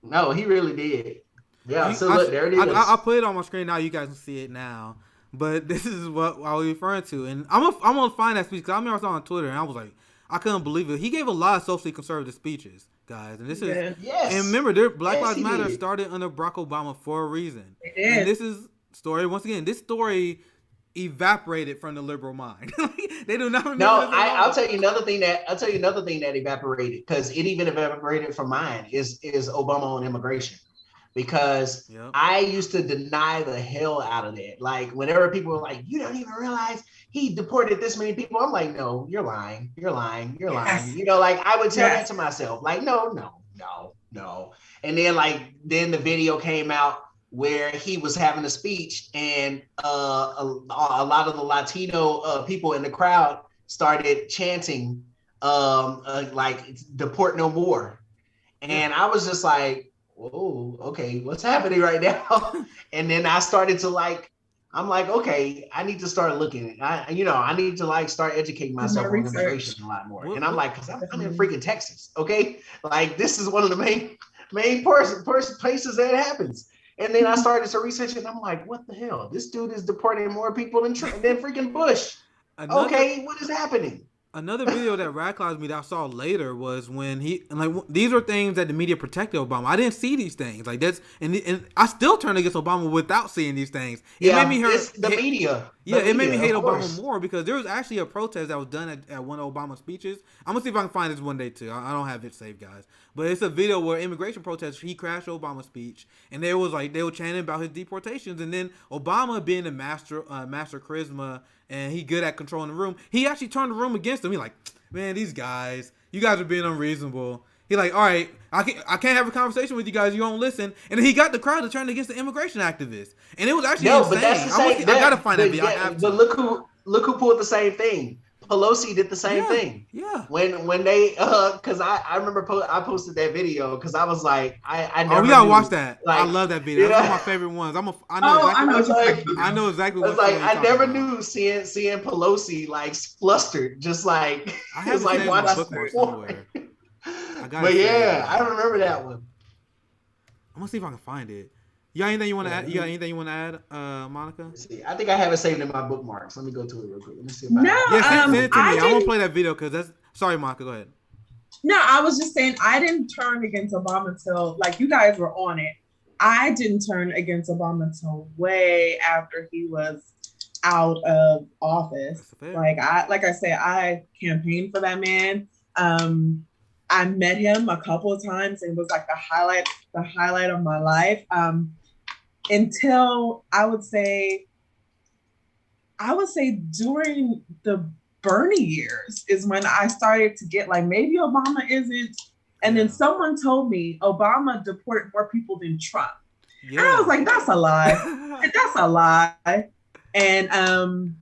No, he really did. Yeah, so look, there it is. I'll put it on my screen now. You guys can see it now. But this is what I was referring to. And I'm going to find that speech because I remember I saw it on Twitter and I was like, I couldn't believe it. He gave a lot of socially conservative speeches, guys. And this is, and remember, Black Lives Matter started under Barack Obama for a reason. It did. And this is story, once again, this story evaporated from the liberal mind. They do not remember. No, I'll tell you another thing that evaporated, because it even evaporated from mine is Obama on immigration. Because I used to deny the hell out of that. Like whenever people were like, "You don't even realize he deported this many people," I'm like, "No, you're lying. You're lying. You're lying." You know, like I would tell that to myself. Like, no. And then the video came out where he was having a speech, and a lot of the Latino people in the crowd started chanting, like "Deport no more," and I was just like, "Whoa, okay, what's happening right now?" And then I started to I'm like, okay, I need to start looking. I need to start educating myself on immigration a lot more. And I'm like, because I'm in freaking Texas, okay? Like this is one of the main places that it happens. And then I started to research it, and I'm like, what the hell? This dude is deporting more people than freaking Bush. Okay, what is happening? Another video that radicalized me that I saw later was when these are things that the media protected Obama. I didn't see these things like that's, and I still turned against Obama without seeing these things. It made me hurt the media. It made me hate Obama more because there was actually a protest that was done at one of Obama's speeches. I'm gonna see if I can find this one day too. I don't have it saved, guys, but it's a video where immigration protesters, he crashed Obama's speech, and they were chanting about his deportations, and then Obama being a master charisma. And he good at controlling the room. He actually turned the room against him. He like, man, these guys, you guys are being unreasonable. He like, all right, I can't have a conversation with you guys. You don't listen. And then he got the crowd to turn against the immigration activists. And it was actually insane. But that's the same. I gotta find that video. But look who pulled the same thing. Pelosi did the same thing. Yeah. When they because I remember I posted that video because I was like I never we gotta knew, watch that. Like, I love that video. That's one of my favorite ones. I know exactly what I never knew seeing Pelosi like flustered, just like I have like watching somewhere. But yeah, I remember that one. I'm gonna see if I can find it. You got anything you want to add? You got anything you want to add, Monica? Let's see, I think I have it saved in my bookmarks. Let me go to it real quick. Let me see if send it to me. I won't play that video because that's. Sorry, Monica. Go ahead. No, I was just saying I didn't turn against Obama until like you guys were on it. I didn't turn against Obama until way after he was out of office. Like I said, I campaigned for that man. I met him a couple of times and it was like the highlight of my life. Until I would say during the Bernie years is when I started to get like, maybe Obama isn't. And then someone told me Obama deported more people than Trump. Yeah. And I was like, that's a lie. That's a lie. And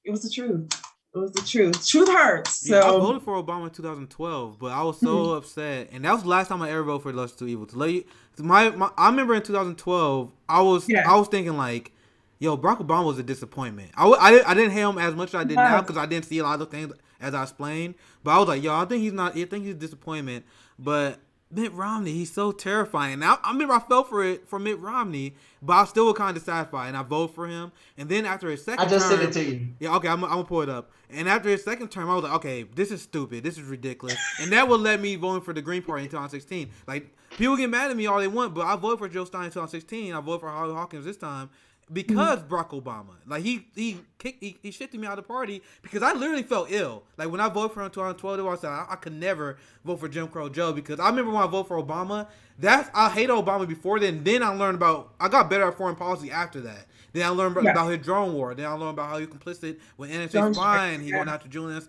it was the truth. It was the truth. Truth hurts. So I voted for Obama in 2012, but I was so upset, and that was the last time I ever voted for Lesser Two Evil. To let you, I remember in 2012, I was thinking like, yo, Barack Obama was a disappointment. I didn't hate him as much as I did now because I didn't see a lot of things as I explained. But I was like, yo, I think he's a disappointment. But Mitt Romney, he's so terrifying. Now I remember I fell for Mitt Romney, but I still was kind of dissatisfied, and I voted for him. And then after his second term, I just sent it to you. Yeah, okay, I'm gonna pull it up. And after his second term, I was like, okay, this is stupid. This is ridiculous. And that would let me vote for the Green Party in 2016. Like, people get mad at me all they want, but I voted for Joe Stein in 2016. I voted for Holly Hawkins this time because Barack Obama. Like, he shifted me out of the party because I literally felt ill. Like, when I voted for him in 2012, I said I could never vote for Jim Crow Joe because I remember when I voted for Obama, I hated Obama before then. Then I got better at foreign policy after that. Then I learned about his drone war. Then I learned about how he was complicit with NSA spying. He went after Julius.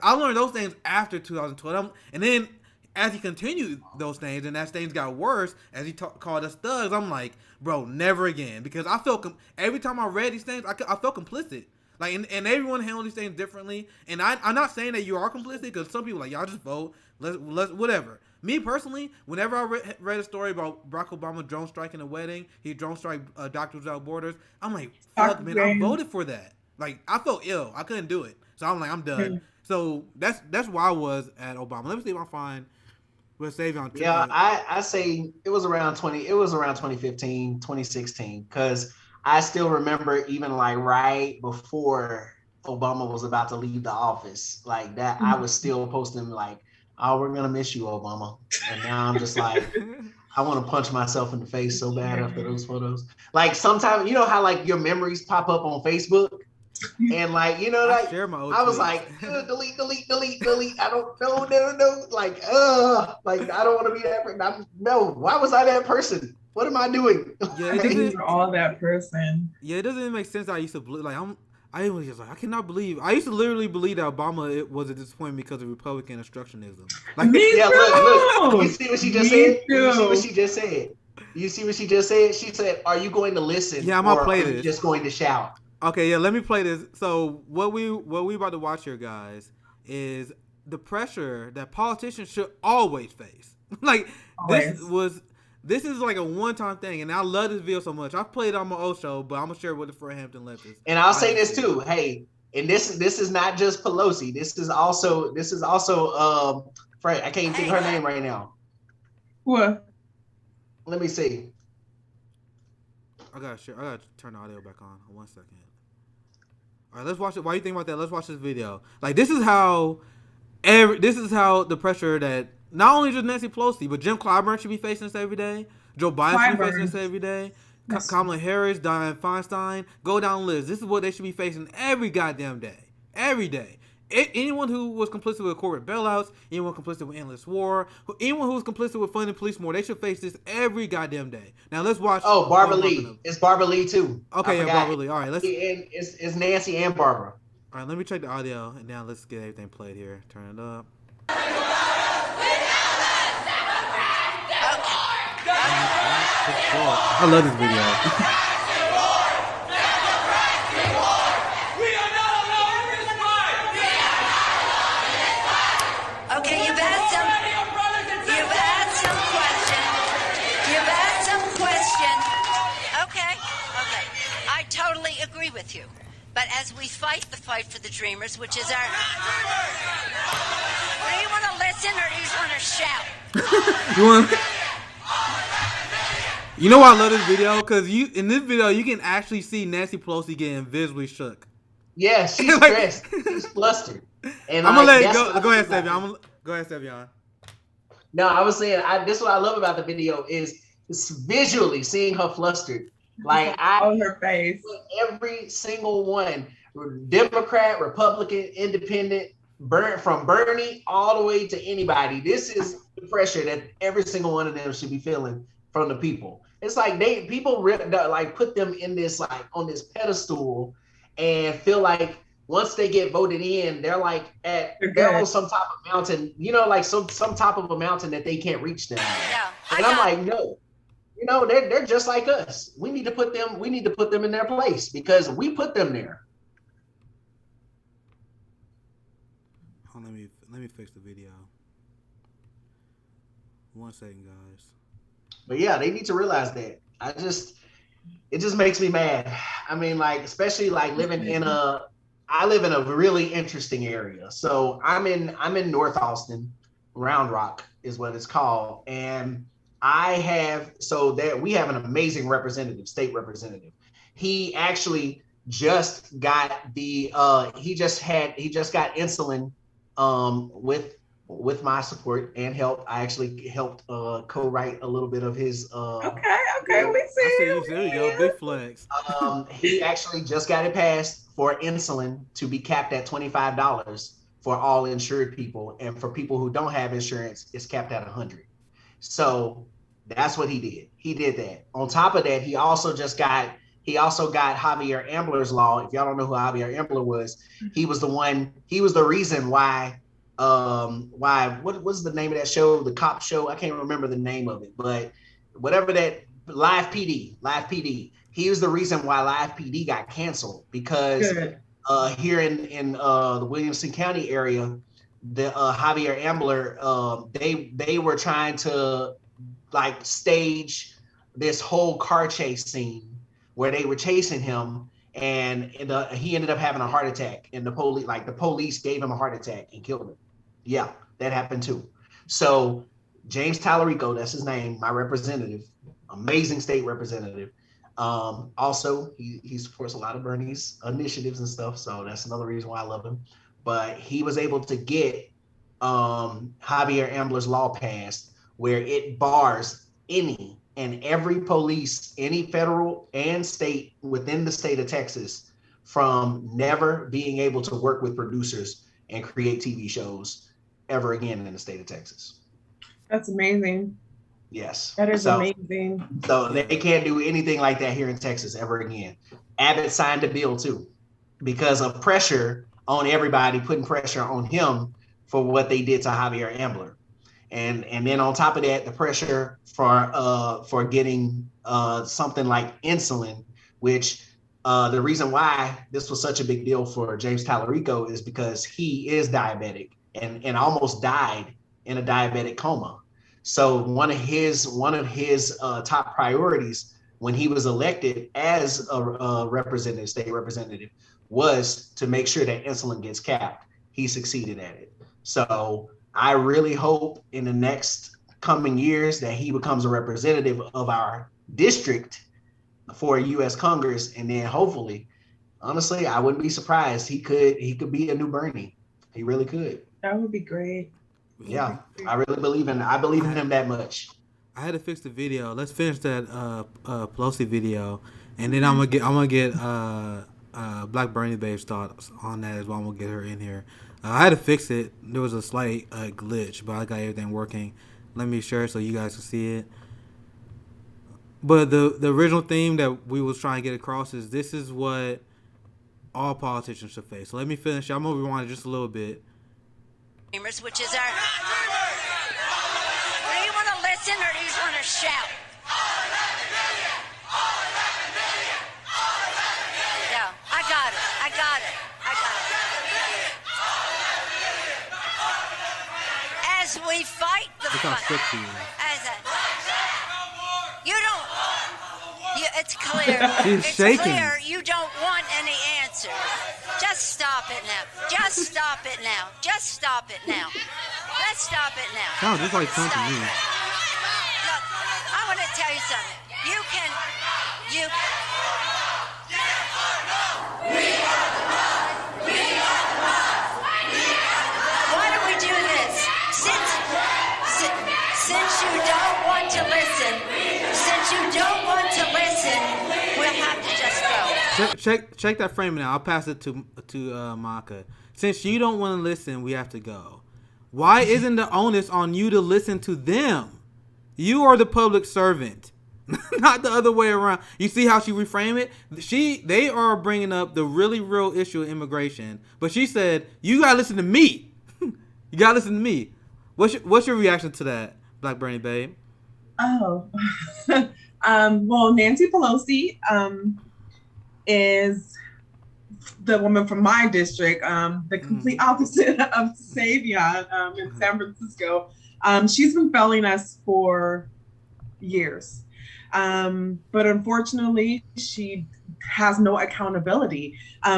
I learned those things after 2012. And then as he continued those things, and as things got worse, as he called us thugs, I'm like, bro, never again. Because I felt, every time I read these things, I felt complicit. Like, and everyone handled these things differently. And I'm not saying that you are complicit, because some people are like, y'all just vote, let's whatever. Me personally, whenever I read a story about Barack Obama drone striking a wedding, he drone strike Doctors Without Borders, I'm like, fuck, man, I voted for that. Like, I felt ill. I couldn't do it. So I'm like, I'm done. So that's where I was at Obama. Let me see if I find with Savion. Yeah, I say it was around 2015, 2016, because I still remember even like right before Obama was about to leave the office, like that, I was still posting like, oh, we're gonna miss you, Obama. And now I'm just like, I want to punch myself in the face so bad after those photos. Like sometimes, you know how like your memories pop up on Facebook, and like, you know, like I was like, delete. I don't no. Like, I don't want to be that person. No, why was I that person? What am I doing? Yeah, you're all that person. Yeah, it doesn't even make sense. I used to believe, like I was just like, I cannot believe. I used to literally believe that Obama was a disappointment because of Republican obstructionism. Like, yeah, look. You see what she just said? You see what she just said? She said, "Are you going to listen? Yeah, I'm gonna play this. Are you just going to shout?" Okay, yeah, let me play this. So what we about to watch here, guys, is the pressure that politicians should always face. Like This is like a one-time thing, and I love this video so much. I've played it on my old show, but I'm gonna share it with the Fred Hampton Leftists. And I'll say this too. Hey, and this is not just Pelosi. This is also Fred. I can't even think of her name right now. What? Let me see. I gotta turn the audio back on. 1 second. All right, let's watch it. Why you think about that? Let's watch this video. Like, this is how the pressure that not only just Nancy Pelosi, but Jim Clyburn should be facing this every day. Joe Biden should be facing this every day. Kamala Harris, Dianne Feinstein, go down the list. This is what they should be facing every goddamn day. Every day. Anyone who was complicit with corporate bailouts, anyone complicit with endless war, anyone who was complicit with funding police more, they should face this every goddamn day. Now let's watch. Oh, Barbara Lee. It's Barbara Lee too. Okay, yeah, Barbara Lee. All right, it's Nancy and Barbara. All right, let me check the audio, and now let's get everything played here. Turn it up. I love this video. with you. But as we fight the fight for the Dreamers, which is our... Do you want to listen or do you just want to shout? You want? You know why I love this video? Because in this video you can actually see Nancy Pelosi getting visibly shook. Yeah, she's like, stressed. She's flustered. And I'm gonna let it go. Go ahead, Savion. Go ahead, Savion. No, I was saying, this is what I love about the video is visually seeing her flustered. Like on her face. Every single one, Democrat, Republican, Independent, from Bernie all the way to anybody. This is the pressure that every single one of them should be feeling from the people. It's like people like put them in this like on this pedestal and feel like once they get voted in, they're like they're on some top of mountain, you know, like some top of a mountain that they can't reach them. Yeah, and I'm like, no. You know, they're just like us. We need to put them in their place because we put them there. Oh, let me fix the video. 1 second, guys. But yeah, they need to realize that. It just makes me mad. I mean, like, especially like I live in a really interesting area. So I'm in North Austin, Round Rock is what it's called, and we have an amazing state representative. He actually just got he just got insulin with my support and help. I actually helped co-write a little bit of his Okay, we see you. There you go, big flex. He actually just got it passed for insulin to be capped at $25 for all insured people, and for people who don't have insurance, it's capped at $100. So that's what he did. He did that. On top of that, he also got Javier Ambler's law. If y'all don't know who Javier Ambler was, he was the reason why what was the name of that show? The cop show. I can't remember the name of it, but whatever that Live PD. He was the reason why Live PD got canceled because here in the Williamson County area, the Javier Ambler, they were trying to like stage this whole car chase scene where they were chasing him, and he ended up having a heart attack, and the police gave him a heart attack and killed him. Yeah, that happened too. So James Tallarico, that's his name, my representative, amazing state representative. Also, he supports a lot of Bernie's initiatives and stuff, so that's another reason why I love him. But he was able to get Javier Ambler's law passed, where it bars any and every police, any federal and state within the state of Texas, from never being able to work with producers and create TV shows ever again in the state of Texas. That's amazing. Yes. That is amazing. So they can't do anything like that here in Texas ever again. Abbott signed a bill too, because of pressure on everybody, putting pressure on him for what they did to Javier Ambler. And then on top of that, the pressure for getting something like insulin, which the reason why this was such a big deal for James Tallarico is because he is diabetic and almost died in a diabetic coma. So one of his top priorities when he was elected as a state representative, was to make sure that insulin gets capped. He succeeded at it. So I really hope in the next coming years that he becomes a representative of our district for U.S. Congress, and then hopefully, honestly, I wouldn't be surprised. He could be a new Bernie. He really could. That would be great. Yeah, I really believe in him that much. I had to fix the video. Let's finish that Pelosi video, and then I'm gonna get Black Bernie Babe's thoughts on that as well. I'm gonna get her in here. I had to fix it. There was a slight glitch, but I got everything working. Let me share it so you guys can see it. But the original theme that we was trying to get across is this is what all politicians should face. So let me finish. I'm gonna rewind it just a little bit. Which is our... Do you want to listen or do you just want to shout? Yeah, I got it. As we fight the fight. You don't... it's clear. She's It's shaking. clear you don't want any answers. Just stop it now. Just stop it now. Just stop it now. Let's stop it now. Sounds just like Trump to Stop me. it. Look, I want to tell you something. You can. Why do we do this? Since you don't want to listen, we'll have to just go. Check that framing out. I'll pass it to Maka. Since you don't want to listen, we have to go. Why isn't the onus on you to listen to them? You are the public servant, not the other way around. You see how she reframed it? They are bringing up the really real issue of immigration, but she said, "You gotta listen to me. You gotta listen to me." What's your reaction to that, Black Bernie babe? Oh, well, Nancy Pelosi is the woman from my district, the complete opposite of Savion in San Francisco. She's been failing us for years. But unfortunately, she has no accountability.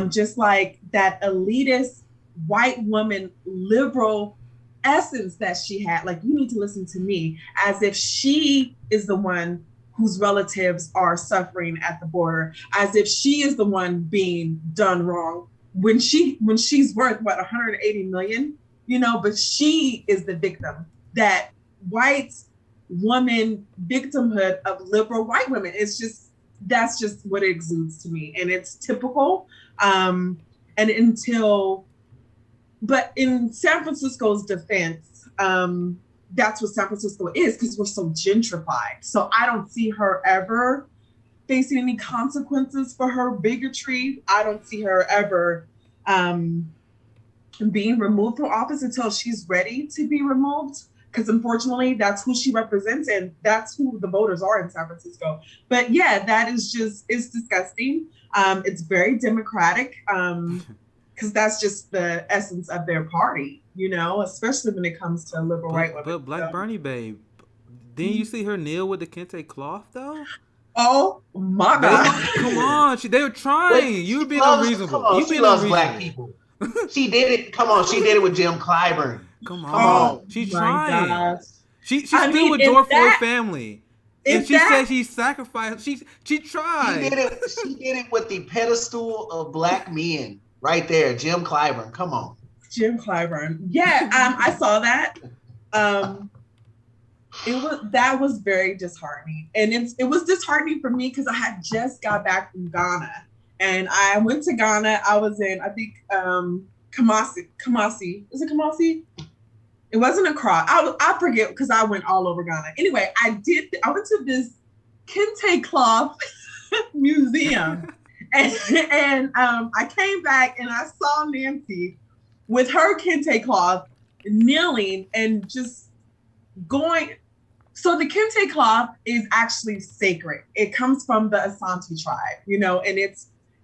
Just like that elitist white woman liberal essence that she had, like, you need to listen to me, as if she is the one whose relatives are suffering at the border, as if she is the one being done wrong when she's worth what, 180 million, but she is the victim. That white woman victimhood of liberal white women, that's just what it exudes to me, and it's typical. But in San Francisco's defense, that's what San Francisco is, because we're so gentrified. So I don't see her ever facing any consequences for her bigotry. I don't see her ever being removed from office until she's ready to be removed, because unfortunately that's who she represents, and that's who the voters are in San Francisco. But yeah, that is it's disgusting. It's very democratic, because that's just the essence of their party, especially when it comes to liberal white women. But Black Bernie babe, didn't you see her kneel with the kente cloth though? Oh my God! Come on, they were trying. You were being unreasonable. She loves black people. She did it. Come on, she did it with Jim Clyburn. Come on. She's trying. Gosh. She's still with George Floyd family. And she said she sacrificed. She tried. She did it with the pedestal of black men. Right there, Jim Clyburn. Come on. Jim Clyburn. Yeah, I saw that. That was very disheartening. And it was disheartening for me because I had just got back from Ghana. And I went to Ghana. I was in, I think, Kumasi. Is it Kumasi? It wasn't Accra. I forget, because I went all over Ghana. Anyway, I went to this kente cloth museum. And I came back and I saw Nancy with her kente cloth kneeling and just going. So the kente cloth is actually sacred. It comes from the Asante tribe, and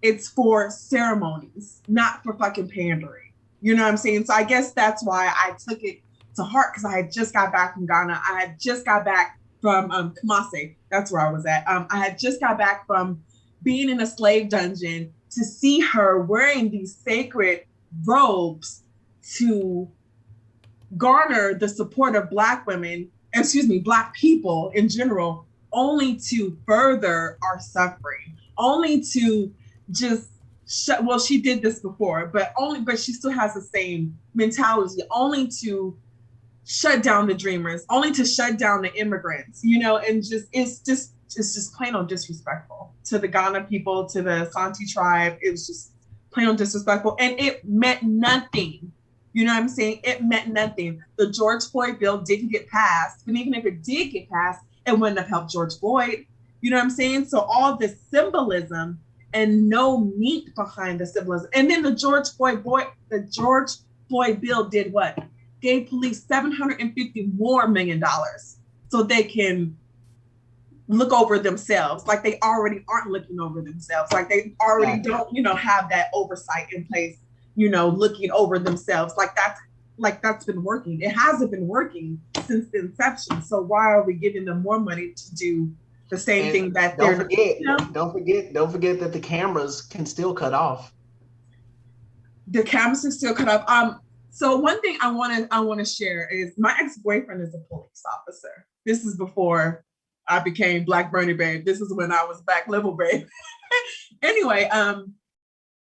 it's for ceremonies, not for fucking pandering. You know what I'm saying? So I guess that's why I took it to heart, because I had just got back from Ghana. I had just got back from Kumasi. That's where I was at. I had just got back from being in a slave dungeon, to see her wearing these sacred robes to garner the support of Black women, Black people in general, only to further our suffering, only to just she did this before, but she still has the same mentality, only to shut down the dreamers, only to shut down the immigrants, and it's just plain on disrespectful to the Ghana people, to the Asante tribe. It was just plain on disrespectful, and it meant nothing. You know what I'm saying? It meant nothing. The George Floyd bill didn't get passed, but even if it did get passed, it wouldn't have helped George Floyd. You know what I'm saying? So all this symbolism and no meat behind the symbolism. And then the George Floyd bill did what? Gave police $750 million more so they can look over themselves, like they already aren't looking over themselves, like they already don't, have that oversight in place, looking over themselves, like that's been working. It hasn't been working since the inception. So why are we giving them more money to do the same And thing that don't they're, forget, you know, don't forget that the cameras can still cut off. the cameras are still cut off. So one thing I want to share is my ex-boyfriend is a police officer. This is before I became Black Bernie babe. This is when I was Black Liberal babe. Anyway,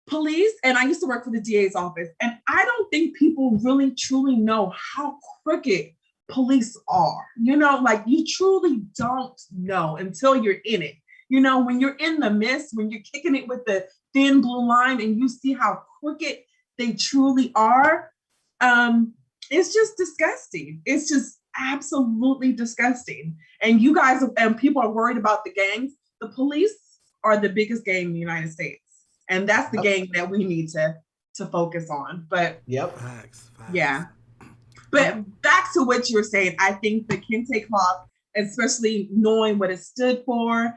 police, and I used to work for the DA's office, and I don't think people really truly know how crooked police are. You know, like you truly don't know until you're in it. You know, when you're in the mist, when you're kicking it with the thin blue line and you see how crooked they truly are, it's just disgusting. It's just absolutely disgusting. And you guys, and people are worried about the gangs. The police are the biggest gang in the United States. And that's the gang that we need to focus on. But Facts. yeah. But back to what you were saying, I think the kente cloth, especially knowing what it stood for,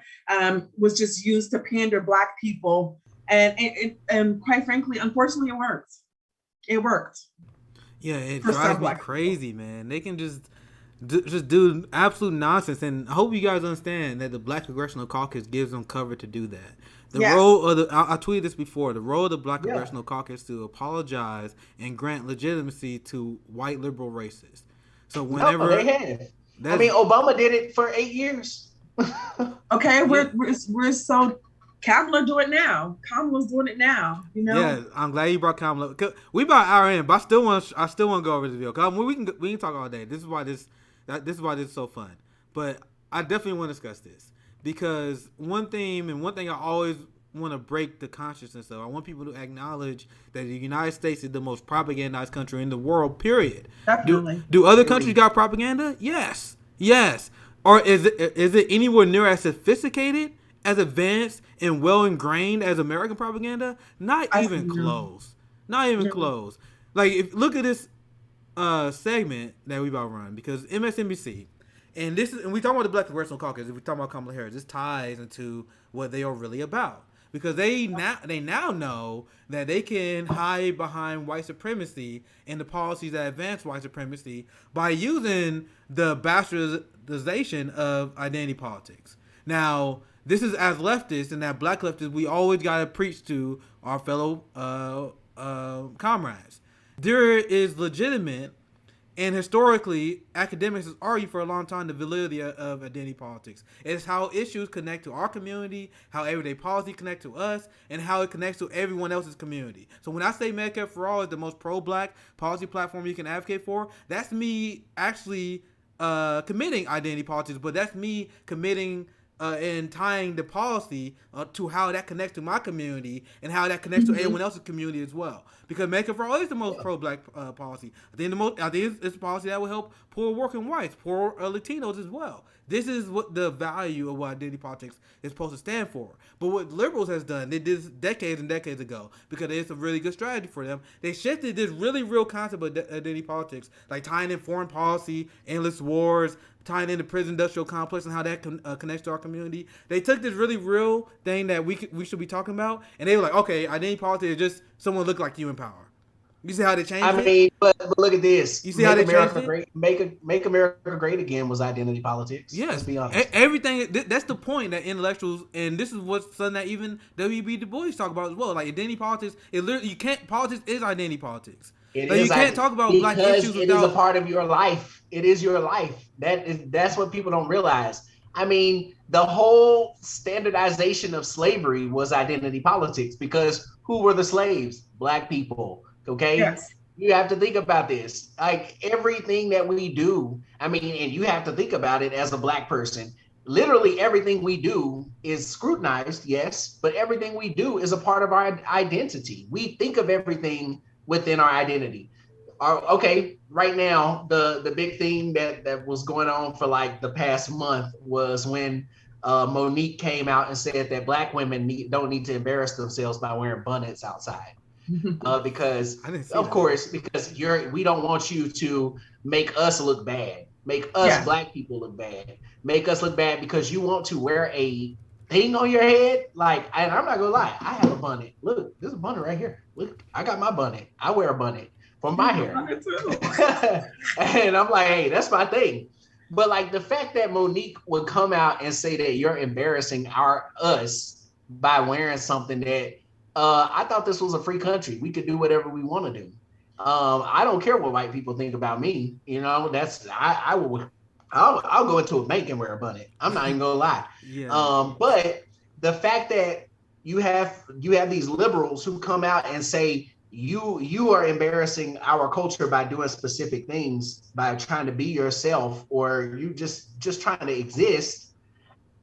was just used to pander Black people. And quite frankly, unfortunately, it worked. It worked. Yeah, it drives me crazy, man. They can just do absolute nonsense. And I hope you guys understand that the Black Congressional Caucus gives them cover to do that. The role of I tweeted this before. The role of the Black Congressional Caucus to apologize and grant legitimacy to white liberal racists. So whenever they have, I mean, Obama did it for 8 years. Okay, we're so Kamala do it now. Kamala's doing it now. You know. Yeah, I'm glad you brought Kamala. We about an hour in, but I still want to go over this video. Cause we can talk all day. This is why this is so fun. But I definitely want to discuss this. Because one thing I always want to break the consciousness of, I want people to acknowledge that the United States is the most propagandized country in the world, period. Definitely. Do other countries got propaganda? Yes. Or is it anywhere near as sophisticated, as advanced, and well ingrained as American propaganda? Not even close. Like, look at this segment that we about to run, because MSNBC. And we talk about the Black Congressional Caucus. If we talk about Kamala Harris, this ties into what they are really about, because they now know that they can hide behind white supremacy and the policies that advance white supremacy by using the bastardization of identity politics. Now, this is as leftists, and that Black leftists, we always gotta preach to our fellow comrades. There is legitimate. And historically, academics has argued for a long time the validity of identity politics. It's how issues connect to our community, how everyday policy connect to us, and how it connects to everyone else's community. So when I say Medicare for All is the most pro-Black policy platform you can advocate for, that's me actually committing identity politics, but that's me committing and tying the policy to how that connects to my community and how that connects to everyone else's community as well. Because Medicare for All is the most pro-Black policy. I think it's a policy that will help poor working whites, poor Latinos as well. This is what the value of what identity politics is supposed to stand for. But what liberals has done, they did this decades and decades ago, because it's a really good strategy for them. They shifted this really real concept of identity politics, like tying in foreign policy, endless wars, tying in the prison industrial complex and how that connects to our community. They took this really real thing that we should be talking about, and they were like, okay, identity politics is just someone look like you in power. You see how they changed it? I mean, but look at this. You see how they changed it? Make America great again was identity politics. Yes. Let's be honest. Everything, that's the point that intellectuals, and this is what's something that even W.B. Du Bois talk about as well. Like identity politics, politics is identity politics. You can't talk about Black issues without. It is a part of your life. It is your life. That's what people don't realize. I mean, the whole standardization of slavery was identity politics, because who were the slaves? Black people. Okay. Yes. You have to think about this. Like everything that we do, I mean, and you have to think about it as a Black person. Literally everything we do is scrutinized, yes, but everything we do is a part of our identity. We think of everything within our identity. Okay, right now, the big thing that was going on for like the past month was when Monique came out and said that Black women don't need to embarrass themselves by wearing bonnets outside. Because of course, because we don't want you to make us look bad, make us Black people look bad, make us look bad because you want to wear a thing on your head. Like, and I'm not gonna lie, I have a bonnet. Look, there's a bonnet right here. Look, I got my bonnet. I wear a bonnet for my hair. And I'm like, hey, that's my thing. But like the fact that Monique would come out and say that you're embarrassing us by wearing something that I thought this was a free country. We could do whatever we want to do. I don't care what white people think about me. You know, that's I'll go into a bank and wear a bunny. I'm not even gonna lie. Yeah. But the fact that you have these liberals who come out and say you are embarrassing our culture by doing specific things, by trying to be yourself, or you just trying to exist.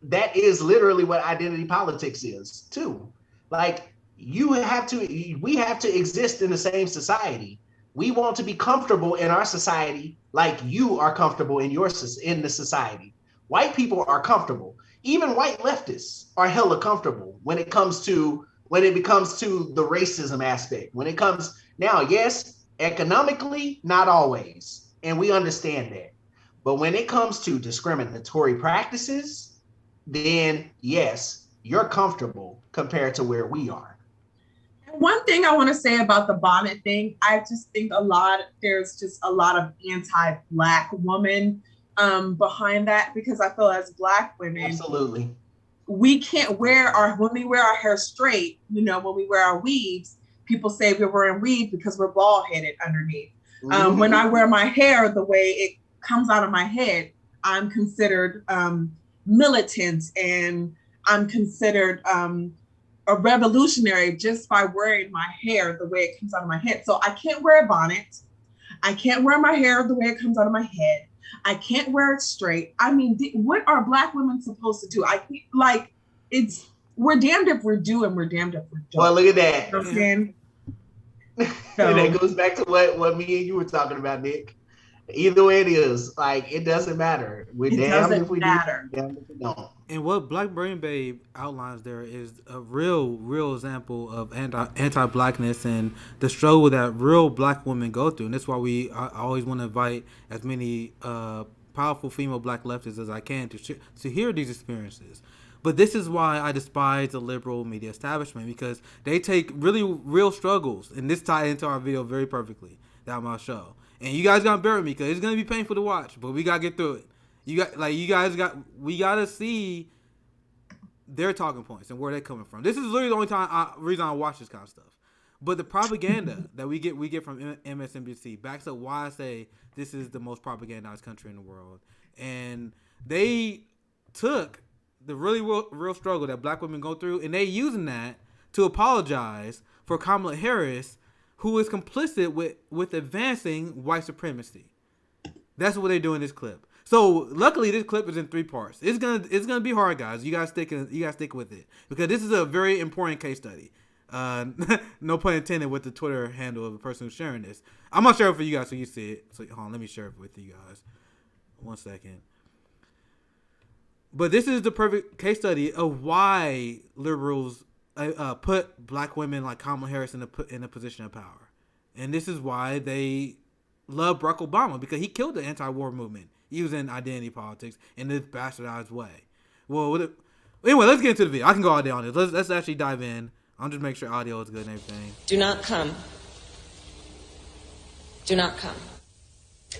That is literally what identity politics is too. Like we have to exist in the same society. We want to be comfortable in our society like you are comfortable in the society. White people are comfortable. Even white leftists are hella comfortable when it becomes to the racism aspect. When it comes now, yes, economically, not always. And we understand that. But when it comes to discriminatory practices, then yes, you're comfortable compared to where we are. One thing I want to say about the bonnet thing, I just think there's just a lot of anti-Black women behind that, because I feel as Black women, absolutely, we can't when we wear our hair straight, when we wear our weaves, people say we're wearing weave because we're bald headed underneath. Mm-hmm. When I wear my hair the way it comes out of my head, I'm considered militant, and I'm considered a revolutionary just by wearing my hair the way it comes out of my head. So I can't wear a bonnet. I can't wear my hair the way it comes out of my head. I can't wear it straight. I mean, what are Black women supposed to do? We're damned if we do and we're damned if we don't. Well, look at that. You know what I'm saying? So, and that goes back to what me and you were talking about, Nick. Either way it is, like, it doesn't matter. We're damned if we do, damned if we don't. And what Black Brain Babe outlines there is a real example of anti-Blackness and the struggle that real Black women go through. And that's why I always want to invite as many powerful female Black leftists as I can to hear these experiences. But this is why I despise the liberal media establishment, because they take really real struggles, and this ties into our video very perfectly that I'm going to show. And you guys gotta bear with me because it's gonna be painful to watch, but we gotta get through it. We gotta see their talking points and where they're coming from. This is literally the only reason I watch this kind of stuff. But the propaganda that we get from MSNBC backs up why I say this is the most propagandized country in the world. And they took the really real struggle that Black women go through, and they using that to apologize for Kamala Harris, who is complicit with advancing white supremacy. That's what they do in this clip. So luckily, this clip is in 3 parts. It's gonna be hard, guys. You gotta stick with it, because this is a very important case study. No pun intended with the Twitter handle of the person who's sharing this. I'm gonna share it for you guys so you see it. So hold on, let me share it with you guys. 1 second. But this is the perfect case study of why liberals put Black women like Kamala Harris in a position of power. And this is why they love Barack Obama, because he killed the anti-war movement using identity politics in this bastardized way. Well, anyway, let's get into the video. I can go all day on this. Let's actually dive in. I'll just make sure audio is good and everything. Do not come. Do not come.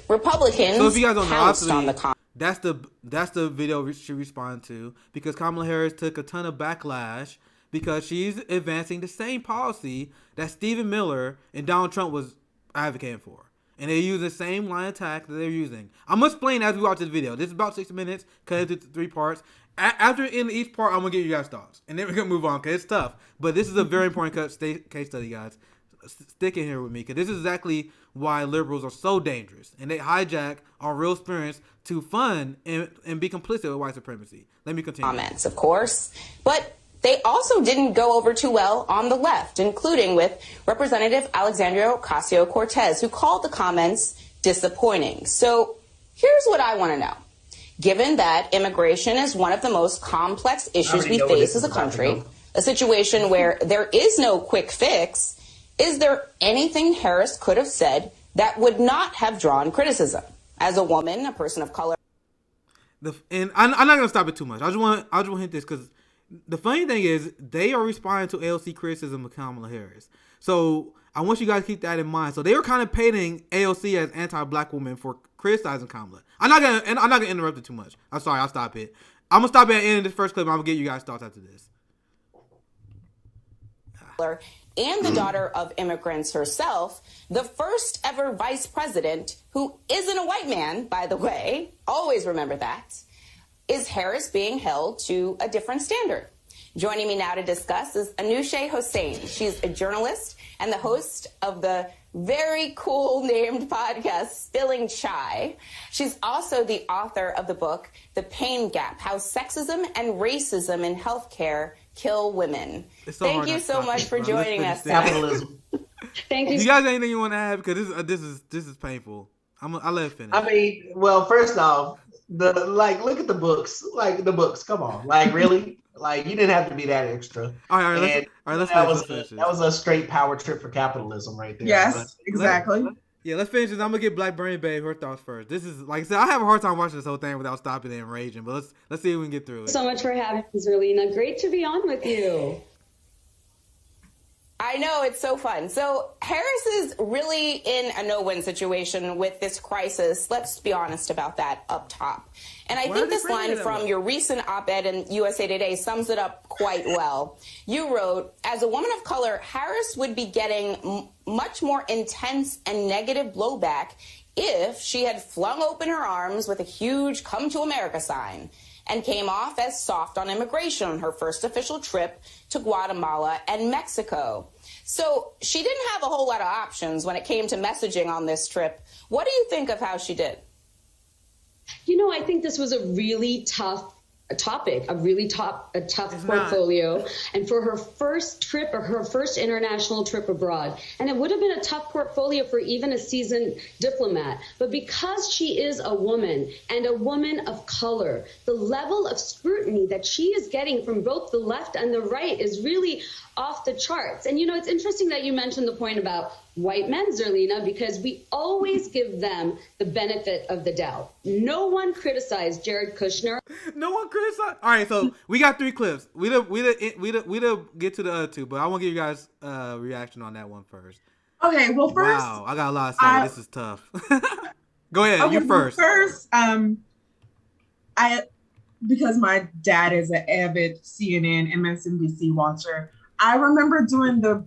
Republicans. So if you guys don't know, obviously, that's the video she responded to, because Kamala Harris took a ton of backlash because she's advancing the same policy that Stephen Miller and Donald Trump was advocating for. And they use the same line of attack that they're using. I'm going to explain as we watch this video. This is about 6 minutes, cut it into 3 parts. After in each part, I'm going to give you guys thoughts. And then we're going to move on, because it's tough. But this is a very important case study, guys. Stick in here with me, because this is exactly why liberals are so dangerous. And they hijack our real experience to fund and be complicit with white supremacy. Let me continue. Comments, of course. But they also didn't go over too well on the left, including with Representative Alexandria Ocasio-Cortez, who called the comments disappointing. So here's what I want to know. Given that immigration is one of the most complex issues we face as a country, a situation where there is no quick fix, is there anything Harris could have said that would not have drawn criticism? As a woman, a person of color. And I'm not going to stop it too much. I just want to hint this, because the funny thing is they are responding to AOC criticism of Kamala Harris. So I want you guys to keep that in mind. So they were kind of painting AOC as anti-black woman for criticizing Kamala. I'm not gonna interrupt it too much. I'm sorry. I'll stop it. I'm gonna stop at the end of this first clip. I'm gonna get you guys' thoughts after this. And the daughter of immigrants herself, the first ever vice president, who isn't a white man, by the way, always remember that, is Harris being held to a different standard. Joining me now to discuss is Anousheh Hossain. She's a journalist and the host of the very cool named podcast, Spilling Chai. She's also the author of the book, The Pain Gap, How Sexism and Racism in Healthcare Kill Women. Thank you so much for joining us. Capitalism. Thank you. You guys, anything you want to add? Because this is painful. I'll let it finish. I mean, well, first off, look at the books. Like the books, come on. Like really? Like you didn't have to be that extra. All right, let's finish. That was a straight power trip for capitalism right there. Yes, exactly. Let's finish this. I'm gonna get Black Bernie Babe her thoughts first. This is, like I said, I have a hard time watching this whole thing without stopping and raging. But let's see if we can get through it. So much for having us, Zerlina. Great to be on with you. I know, it's so fun. So Harris is really in a no-win situation with this crisis. Let's be honest about that up top. And I think this line from your recent op-ed in USA Today sums it up quite well. You wrote, as a woman of color, Harris would be getting much more intense and negative blowback if she had flung open her arms with a huge Come to America sign and came off as soft on immigration on her first official trip to Guatemala and Mexico. So she didn't have a whole lot of options when it came to messaging on this trip. What do you think of how she did? You know, I think this was a really tough topic, a tough portfolio. And for her first trip or her first international trip abroad, and it would have been a tough portfolio for even a seasoned diplomat. But because she is a woman and a woman of color, the level of scrutiny that she is getting from both the left and the right is really off the charts. And, you know, it's interesting that you mentioned the point about white men, Zerlina, because we always give them the benefit of the doubt. No one criticized Jared Kushner. No one criticized. All right, so we got 3 clips. We get to the other 2, but I want to give you guys a reaction on that one first. Okay, well, first, wow, I got a lot to say. This is tough. Go ahead, okay, you first. First, because my dad is an avid CNN, MSNBC watcher, I remember during the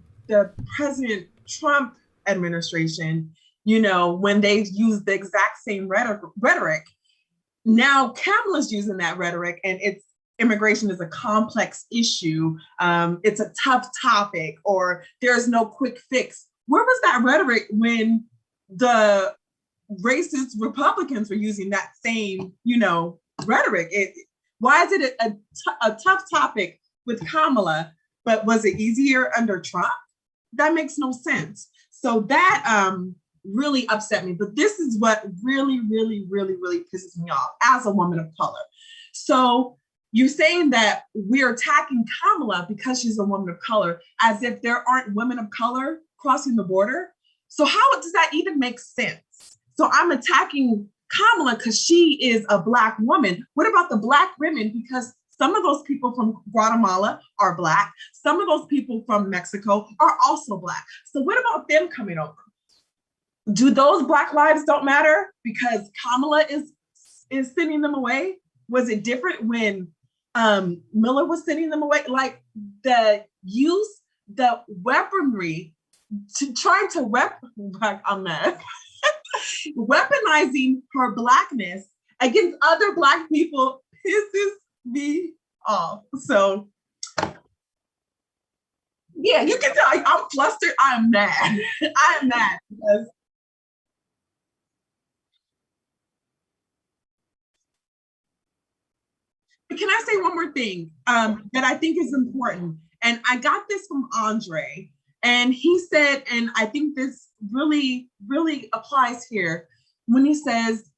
President Trump administration, you know, when they used the exact same rhetoric. Now Kamala's using that rhetoric, and it's immigration is a complex issue. It's a tough topic, or there's no quick fix. Where was that rhetoric when the racist Republicans were using that same, you know, rhetoric? Why is it a tough topic with Kamala, but was it easier under Trump? That makes no sense. So that really upset me. But this is what really, really, really, really pisses me off as a woman of color. So you're saying that we're attacking Kamala because she's a woman of color, as if there aren't women of color crossing the border. So how does that even make sense? So I'm attacking Kamala because she is a Black woman. What about the Black women? Because some of those people from Guatemala are Black. Some of those people from Mexico are also Black. So what about them coming over? Do those Black lives don't matter because Kamala is sending them away? Was it different when Miller was sending them away? Like the weaponry to trying to weaponizing her Blackness against other Black people pisses me off. So yeah, you can tell I'm flustered. I'm mad. I am mad because can I say one more thing that I think is important? And I got this from Andre, and he said, and I think this really, really applies here when he says,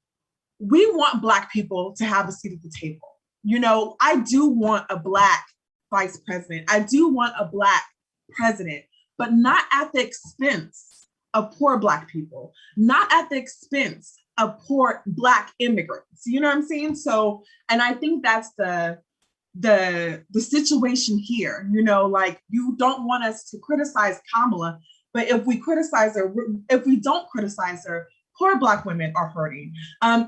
we want Black people to have a seat at the table. You know, I do want a Black vice president. I do want a Black president, but not at the expense of poor Black people, not at the expense of poor Black immigrants. You know what I'm saying? So, and I think that's the situation here. You know, like, you don't want us to criticize Kamala But if we criticize her, if we don't criticize her, poor Black women are hurting.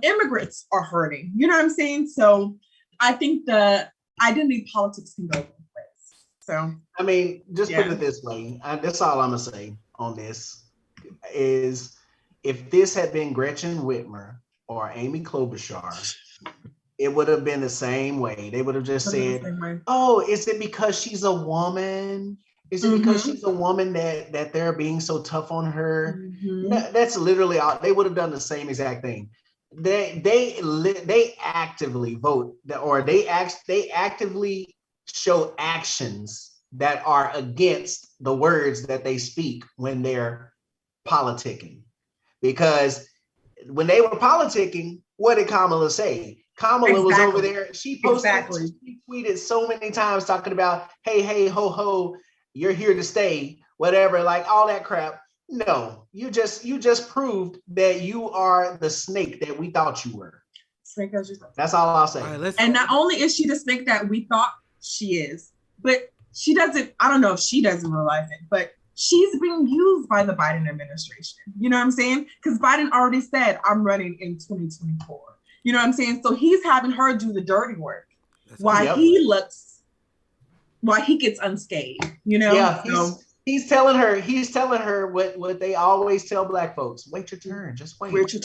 Immigrants are hurting. You know what I'm saying? So I think the identity politics can go both ways. So I mean, just put it this way. That's all I'm gonna say on this is, if this had been Gretchen Whitmer or Amy Klobuchar, it would have been the same way. They would have just said, "Oh, is it because she's a woman? Is it because she's a woman that they're being so tough on her?" That's literally all. They would have done the same exact thing. They actively vote, or they actively show actions that are against the words that they speak when they're politicking. Because when they were politicking, what did Kamala say? Kamala was over there. She posted, she tweeted so many times talking about, hey, ho, ho, you're here to stay, whatever, like all that crap. No, you just proved that you are the snake that we thought you were. That's all I'll say. And not only is she the snake that we thought she is, but she doesn't, I don't know if she doesn't realize it, but she's being used by the Biden administration. You know what I'm saying? Because Biden already said, I'm running in 2024. You know what I'm saying? So he's having her do the dirty work while he gets unscathed, you know? Yeah, he's telling her what they always tell Black folks. Wait your turn, just wait. Wait your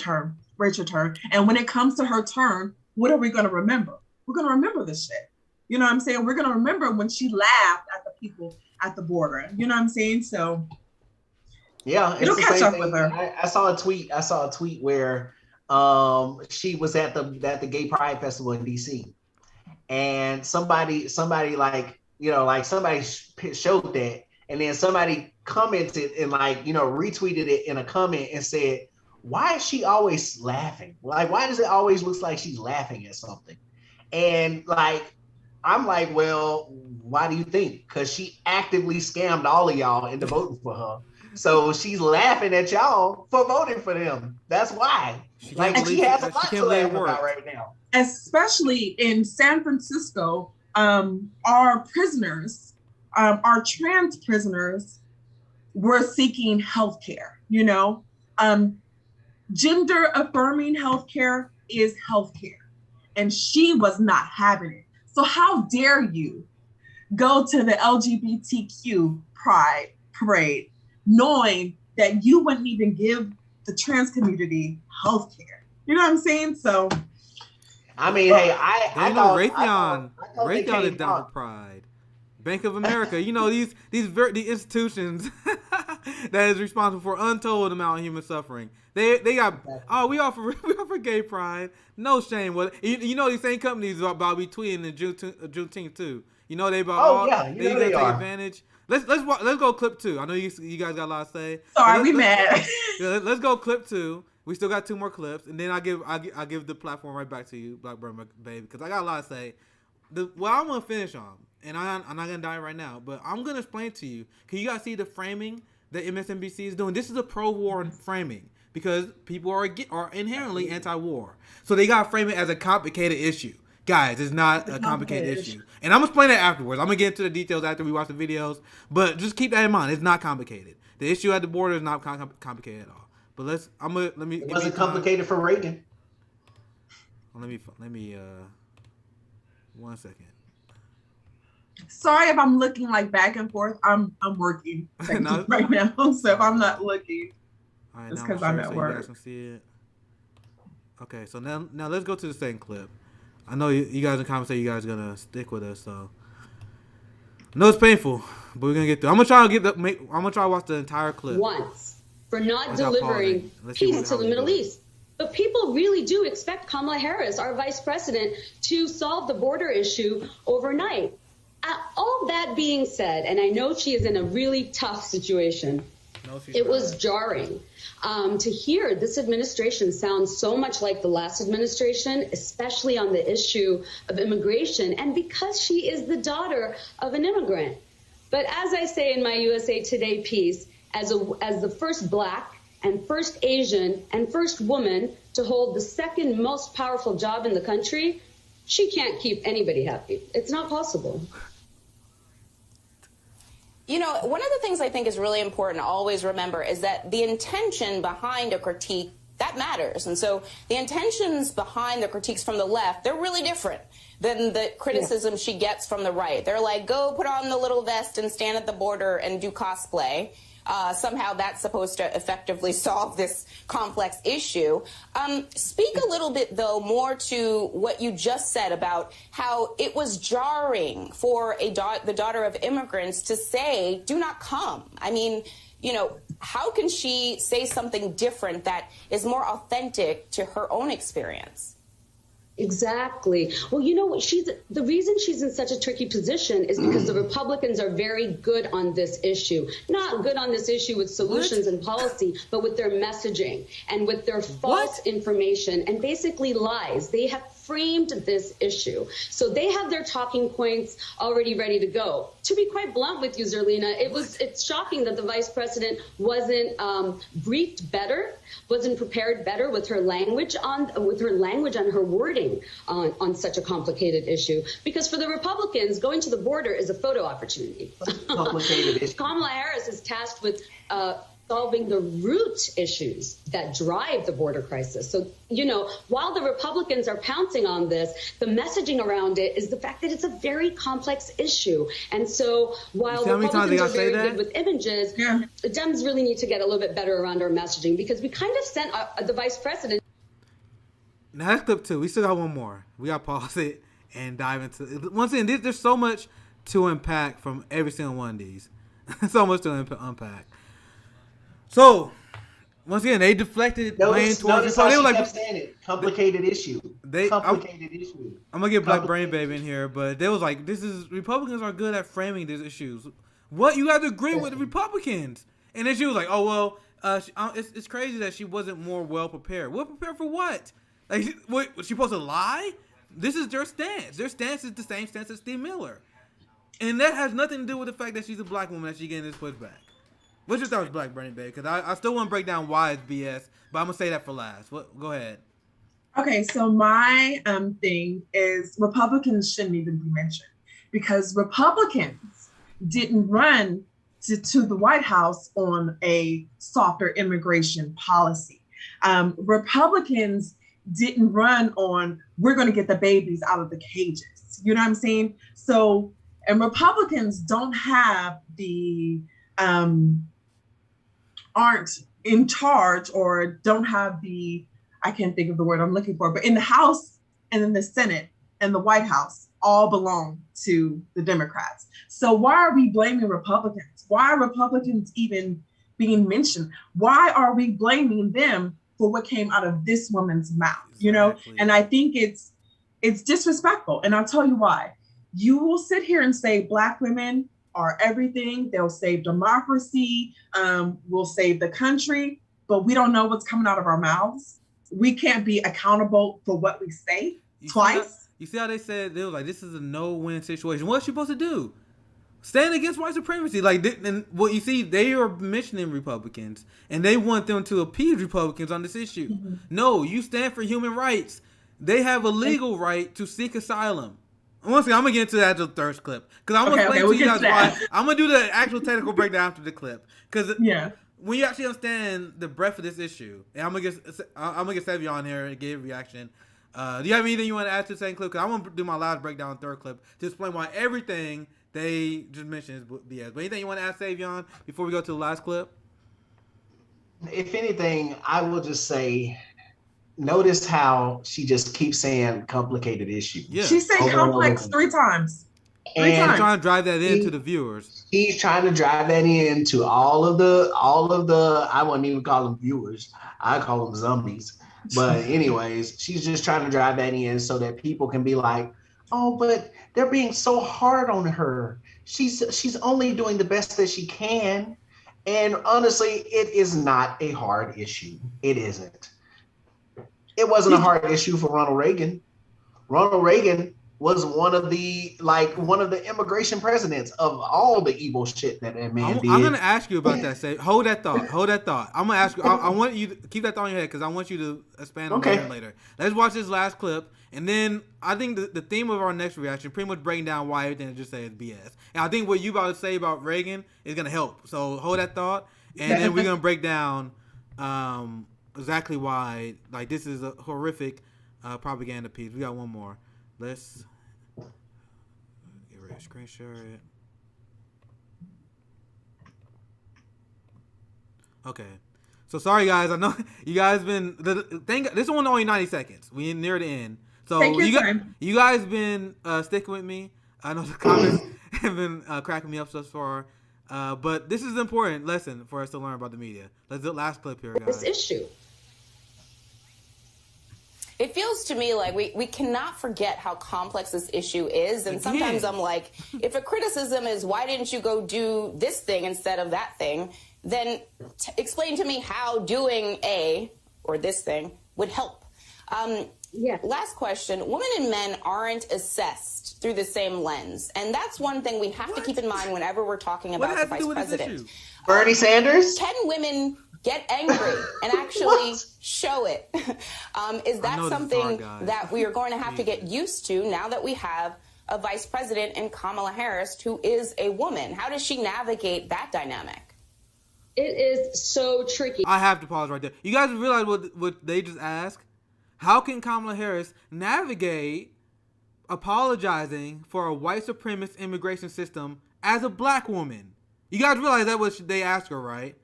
turn. And when it comes to her turn, what are we going to remember? We're going to remember this shit. You know what I'm saying? We're going to remember when she laughed at the people at the border. You know what I'm saying? So yeah, it'll catch up with her. I saw a tweet where she was at the Gay Pride Festival in DC, and somebody like, you know, like somebody showed that, and then somebody commented and like, you know, retweeted it in a comment and said, why is she always laughing? Like, why does it always look like she's laughing at something? And like, I'm like, well, why do you think? Because she actively scammed all of y'all into voting for her. So she's laughing at y'all for voting for them. That's why. She has a lot to laugh about right now. Especially in San Francisco, our prisoners, our trans prisoners were seeking healthcare, you know? Gender affirming healthcare is healthcare. And she was not having it. So how dare you go to the LGBTQ Pride Parade knowing that you wouldn't even give the trans community healthcare? You know what I'm saying? So, I mean, hey, I know Raytheon is down for Pride. Bank of America, you know, these institutions that is responsible for untold amount of human suffering. They got we offer gay pride. No shame. Well, you know these same companies about be tweeting in Juneteenth too. You know they about they take advantage. Let's go clip 2. I know you guys got a lot to say. Sorry, we mad. Let's go clip 2. We still got 2 more clips, and then I give the platform right back to you, Blackbird baby, because I got a lot to say. What I'm gonna finish on, and I'm not gonna die right now, but I'm gonna explain to you. Can you guys see the framing that MSNBC is doing? This is a pro-war framing because people are inherently anti-war, so they gotta frame it as a complicated issue. Guys, it's not a complicated issue, and I'm gonna explain that afterwards. I'm gonna get into the details after we watch the videos, but just keep that in mind. It's not complicated. The issue at the border is not complicated at all. But let me. It wasn't complicated for Reagan. Let me. 1 second. Sorry if I'm looking like back and forth. I'm working right now, so if I'm not looking, it's because I'm at work. You guys can see it. Okay, so now let's go to the second clip. I know you guys in the comments say you guys are gonna stick with us, so I know it's painful, but we're gonna get through. I'm gonna try to watch the entire clip once for not delivering peace to the Middle East. But people really do expect Kamala Harris, our vice president, to solve the border issue overnight. All that being said, and I know she is in a really tough situation, it was jarring to hear this administration sound so much like the last administration, especially on the issue of immigration, and because she is the daughter of an immigrant. But as I say in my USA Today piece, as the first Black and first Asian and first woman to hold the second most powerful job in the country, she can't keep anybody happy. It's not possible. You know, one of the things I think is really important to always remember is that the intention behind a critique, that matters. And so the intentions behind the critiques from the left, they're really different than the criticism she gets from the right. They're like, go put on the little vest and stand at the border and do cosplay. Somehow that's supposed to effectively solve this complex issue. Speak a little bit, though, more to what you just said about how it was jarring for the daughter of immigrants to say, do not come. I mean, you know, how can she say something different that is more authentic to her own experience? Exactly. Well, you know what? The reason she's in such a tricky position is because the Republicans are very good on this issue. Not good on this issue with solutions and policy, but with their messaging and with their false information and basically lies. They have framed this issue. So they have their talking points already ready to go. To be quite blunt with you, Zerlina, it's shocking that the vice president wasn't briefed better, wasn't prepared better with her language on her wording on such a complicated issue. Because for the Republicans, going to the border is a photo opportunity. Complicated issue. Kamala Harris is tasked with solving the root issues that drive the border crisis. So, you know, while the Republicans are pouncing on this, the messaging around it is the fact that it's a very complex issue. And so while Republicans are very good with images, the Dems really need to get a little bit better around our messaging, because we kind of sent the vice president. Now that's clip 2. We still got one more. We got to pause it and dive into it. Once again, there's so much to unpack from every single one of these. So much to unpack. So, once again, they deflected blame towards. So they were like, kept saying it. Complicated issue. Complicated issue. I'm gonna get Black Brain Baby in here, but they was like, Republicans are good at framing these issues. What, you have to agree with the Republicans? And then she was like, oh well, it's crazy that she wasn't more well prepared. Well prepared for what? Like, what, was she supposed to lie? This is their stance. Their stance is the same stance as Steve Miller, and that has nothing to do with the fact that she's a black woman that she's getting this pushback. What's your thoughts, Black Brain Baby? Because I still want to break down why it's BS, but I'm going to say that for last. Go ahead. Okay, so my thing is Republicans shouldn't even be mentioned, because Republicans didn't run to the White House on a softer immigration policy. Republicans didn't run on, we're going to get the babies out of the cages. You know what I'm saying? So, and Republicans don't have the... aren't in charge or don't have the, I can't think of the word I'm looking for, but in the House and in the Senate and the White House all belong to the Democrats. So why are we blaming Republicans? Why are Republicans even being mentioned? Why are we blaming them for what came out of this woman's mouth? Exactly. You know, and I think it's disrespectful. And I'll tell you why. You will sit here and say Black women are everything. They'll save democracy. We'll save the country, but we don't know what's coming out of our mouths. We can't be accountable for what we say twice. You see how they said, they were like, this is a no-win situation. What's she supposed to do? Stand against white supremacy. Like, and what you see, they are mentioning Republicans, and they want them to appease Republicans on this issue. Mm-hmm. No, you stand for human rights. They have a legal right to seek asylum. Once again, I'm going to get into that in the third clip. Because I'm going to explain to you guys why. I'm going to do the actual technical breakdown after the clip. Because when you actually understand the breadth of this issue, and I'm going to get Savion here and give a reaction. Do you have anything you want to add to the second clip? Because I want to do my last breakdown in the third clip to explain why everything they just mentioned is BS. But anything you want to add, Savion, before we go to the last clip? If anything, I will just say, notice how she just keeps saying complicated issue. Yeah. She said complex 3 times. And trying to drive that into the viewers. He's trying to drive that into all of the, I wouldn't even call them viewers. I call them zombies. But anyways, she's just trying to drive that in so that people can be like, oh, but they're being so hard on her. She's only doing the best that she can. And honestly, it is not a hard issue. It isn't. It wasn't a hard issue for Ronald Reagan. Ronald Reagan was one of the immigration presidents of all the evil shit that man did. I'm gonna ask you about that. Say, hold that thought. I'm gonna ask you. I want you to keep that thought in your head because I want you to expand on that later. Let's watch this last clip, and then I think the theme of our next reaction pretty much breaking down why everything I just said is BS. And I think what you about to say about Reagan is gonna help. So hold that thought, and then we're gonna break down exactly why this is a horrific propaganda piece. We got one more. Let's get ready to screen share it. Okay. So sorry guys, I know you guys been this one only 90 seconds. We near the end. So you guys been sticking with me. I know the comments have been cracking me up so far. But this is an important lesson for us to learn about the media. Let's do the last clip here, guys. This issue. It feels to me like we cannot forget how complex this issue is. And sometimes I'm like, if a criticism is, why didn't you go do this thing instead of that thing? Then explain to me how doing A or this thing would help. Last question. Women and men aren't assessed through the same lens. And that's one thing we have to keep in mind whenever we're talking about the vice president. Bernie Sanders? Can women get angry and actually show it? Is that something that we are going to have to get used to now that we have a vice president in Kamala Harris who is a woman? How does she navigate that dynamic? It is so tricky. I have to pause right there. You guys realize what they just asked? How can Kamala Harris navigate apologizing for a white supremacist immigration system as a black woman? You guys realize that what they asked her, right?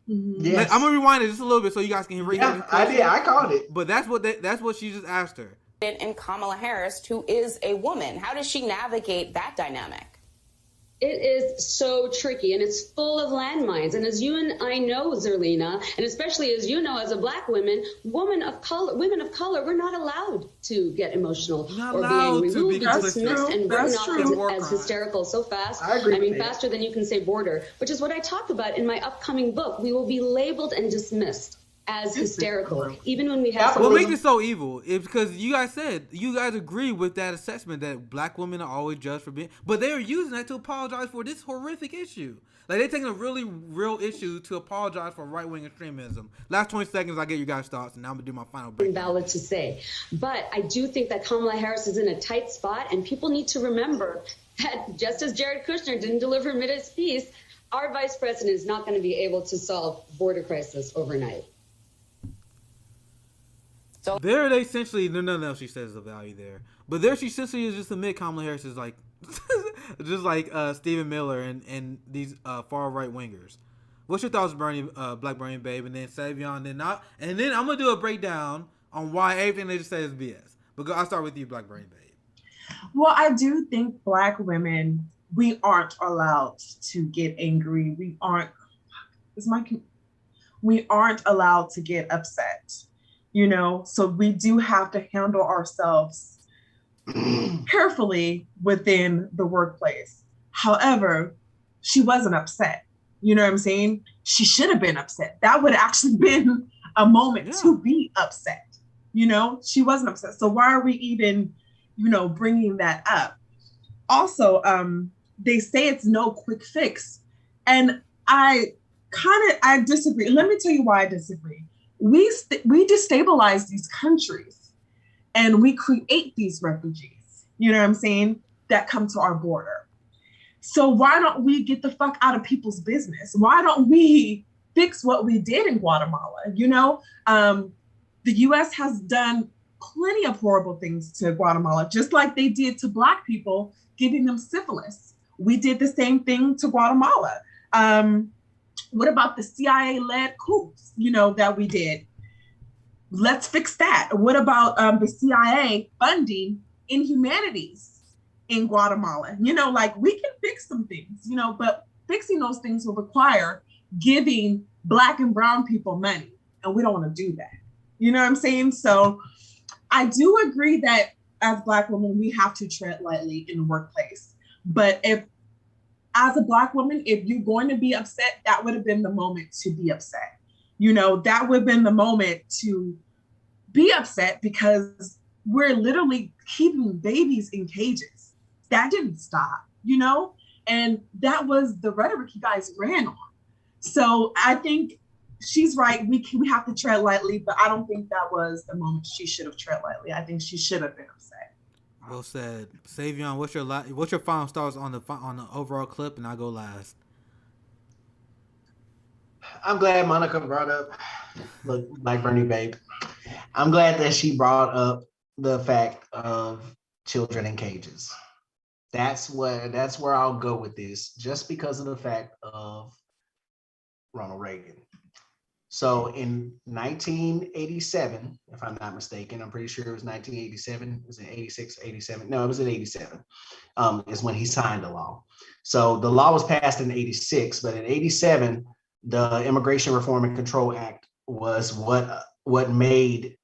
Yes. I'm gonna rewind it just a little bit so you guys can read it. I did. I caught it. But that's what she just asked her. And Kamala Harris, who is a woman, how does she navigate that dynamic? It is so tricky, and it's full of landmines. And as you and I know, Zerlina, and especially as you know, as a black woman of color, we're not allowed to get emotional or be angry. We will be dismissed and written off as hysterical so fast. I agree. I mean, faster than you can say border, which is what I talk about in my upcoming book. We will be labeled and dismissed as hysterical, even when we have. What makes it so evil is because you guys agree with that assessment that black women are always judged for being, but they are using that to apologize for this horrific issue. Like they're taking a really real issue to apologize for right wing extremism. Last 20 seconds, I get you guys' thoughts, and now I'm gonna do my final break. Valid to say, but I do think that Kamala Harris is in a tight spot, and people need to remember that just as Jared Kushner didn't deliver Mideast peace, our vice president is not going to be able to solve border crisis overnight. So there, they essentially nothing else she says is a value there, but there she essentially is just admit Kamala Harris is like, just like Stephen Miller and these far right wingers. What's your thoughts, Bernie, Black Bernie Babe, and then Savion, and then I'm gonna do a breakdown on why everything they just say is BS. But I'll start with you, Black Bernie Babe. Well, I do think Black women, we aren't allowed to get angry. We aren't allowed to get upset. You know, so we do have to handle ourselves carefully within the workplace. However, she wasn't upset. You know what I'm saying? She should have been upset. That would have actually been a moment to be upset. You know, she wasn't upset. So why are we even, bringing that up? Also, they say it's no quick fix. And I disagree. Let me tell you why I disagree. We destabilize these countries and we create these refugees, you know what I'm saying, that come to our border. So why don't we get the fuck out of people's business? Why don't we fix what we did in Guatemala? The U.S. has done plenty of horrible things to Guatemala, just like they did to Black people, giving them syphilis. We did the same thing to Guatemala. What about the CIA-led coups, that we did? Let's fix that. What about the CIA funding inhumanities in Guatemala? We can fix some things, but fixing those things will require giving Black and brown people money. And we don't want to do that. You know what I'm saying? So I do agree that as Black women, we have to tread lightly in the workplace. But as a Black woman, if you're going to be upset, that would have been the moment to be upset. That would have been the moment to be upset because we're literally keeping babies in cages. That didn't stop, and that was the rhetoric you guys ran on. So I think she's right. We have to tread lightly, but I don't think that was the moment she should have tread lightly. I think she should have been upset. Well said, Savion. What's your final thoughts on the overall clip? And I'll go last. I'm glad Monica brought up, look, like Bernie babe. I'm glad that she brought up the fact of children in cages. That's where I'll go with this, just because of the fact of Ronald Reagan. So in 1987, if I'm not mistaken, I'm pretty sure it was 1987. Was it 86, 87? No, it was in 87. Is when he signed the law. So the law was passed in 86, but in 87, the Immigration Reform and Control Act was what made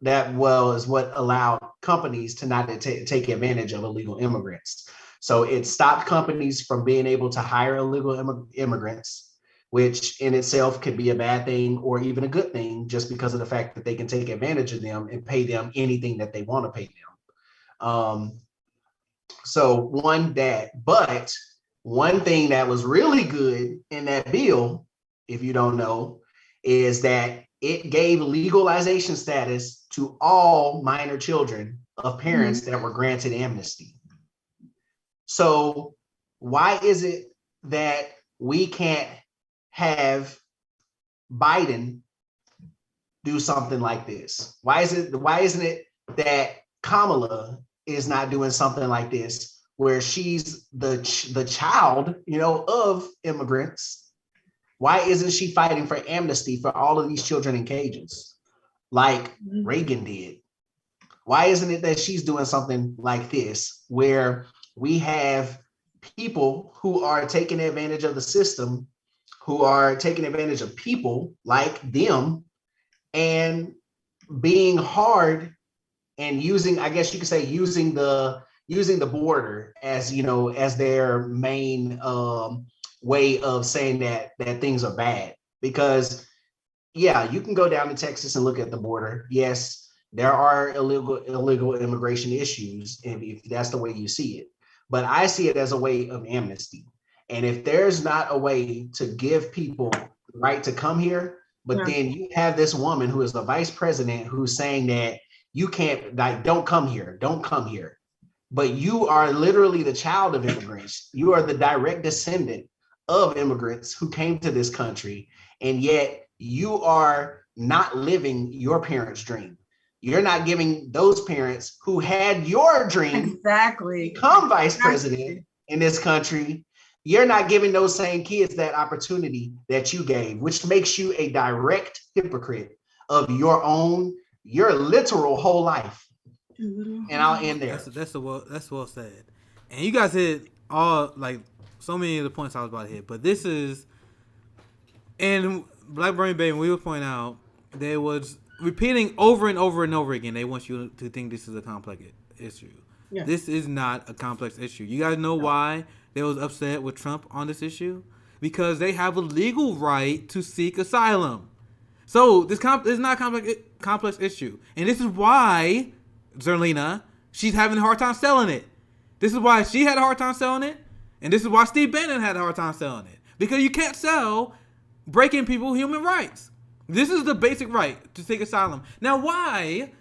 that was what allowed companies to not take advantage of illegal immigrants. So it stopped companies from being able to hire illegal immigrants, which in itself could be a bad thing or even a good thing, just because of the fact that they can take advantage of them and pay them anything that they want to pay them. But one thing that was really good in that bill, if you don't know, is that it gave legalization status to all minor children of parents that were granted amnesty. So why is it that we can't have Biden do something like this? Why isn't it that Kamala is not doing something like this, where she's the child, of immigrants? Why isn't she fighting for amnesty for all of these children in cages, like Reagan did? Why isn't it that she's doing something like this, where we have people who are taking advantage of the system, who are taking advantage of people like them, and being hard and using, I guess you could say, using the border as, as their main way of saying that things are bad? Because yeah, you can go down to Texas and look at the border. Yes, there are illegal immigration issues, if that's the way you see it. But I see it as a way of amnesty. And if there's not a way to give people the right to come here, but then you have this woman who is the vice president who's saying that you can't, like, don't come here. But you are literally the child of immigrants. You are the direct descendant of immigrants who came to this country, and yet you are not living your parents' dream. You're not giving those parents who had your dream become vice president in this country. You're not giving those same kids that opportunity that you gave, which makes you a direct hypocrite of your literal whole life. And I'll end there. That's well said. And you guys hit all, like, so many of the points I was about to hit. But this is, and Black Bernie Bay, we would point out, there was repeating over and over and over again, they want you to think this is a complex issue. Yeah. This is not a complex issue. You guys know why they was upset with Trump on this issue? Because they have a legal right to seek asylum. So this is not a complex issue. And this is why Zerlina, she's having a hard time selling it. This is why she had a hard time selling it. And this is why Steve Bannon had a hard time selling it. Because you can't sell breaking people human rights. This is the basic right to seek asylum. Now, why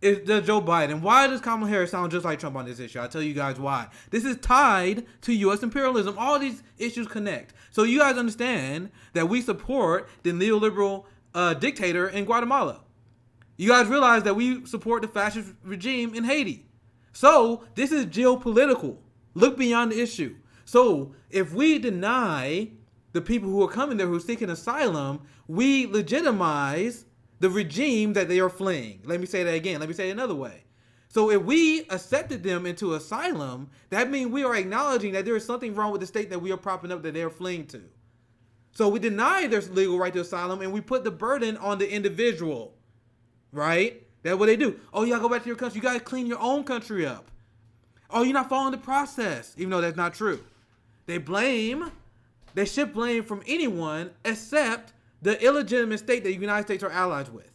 is Joe Biden, why does Kamala Harris sound just like Trump on this issue? I'll tell you guys why. This is tied to U.S. imperialism. All these issues connect. So you guys understand that we support the neoliberal dictator in Guatemala. You guys realize that we support the fascist regime in Haiti. So this is geopolitical. Look beyond the issue. So if we deny the people who are coming there who are seeking asylum, we legitimize the regime that they are fleeing. Let me say that again. Let me say it another way. So if we accepted them into asylum, that means we are acknowledging that there is something wrong with the state that we are propping up that they are fleeing to. So we deny their legal right to asylum, and we put the burden on the individual. Right? That's what they do. Oh, y'all go back to your country. You got to clean your own country up. Oh, you're not following the process, even though that's not true. They shift blame from anyone except the illegitimate state that the United States are allies with.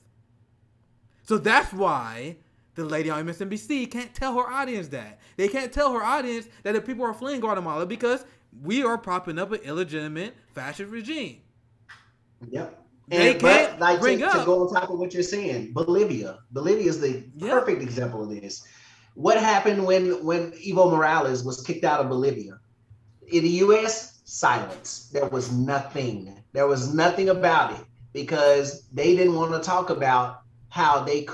So that's why The lady on MSNBC can't tell her audience that. They can't tell her audience that if people are fleeing Guatemala because we are propping up an illegitimate fascist regime. Yep. They can't to go on top of what you're saying, Bolivia. Bolivia is the perfect example of this. What happened when Evo Morales was kicked out of Bolivia? In the U.S., silence. There was nothing. There was nothing about it because they didn't want to talk about how they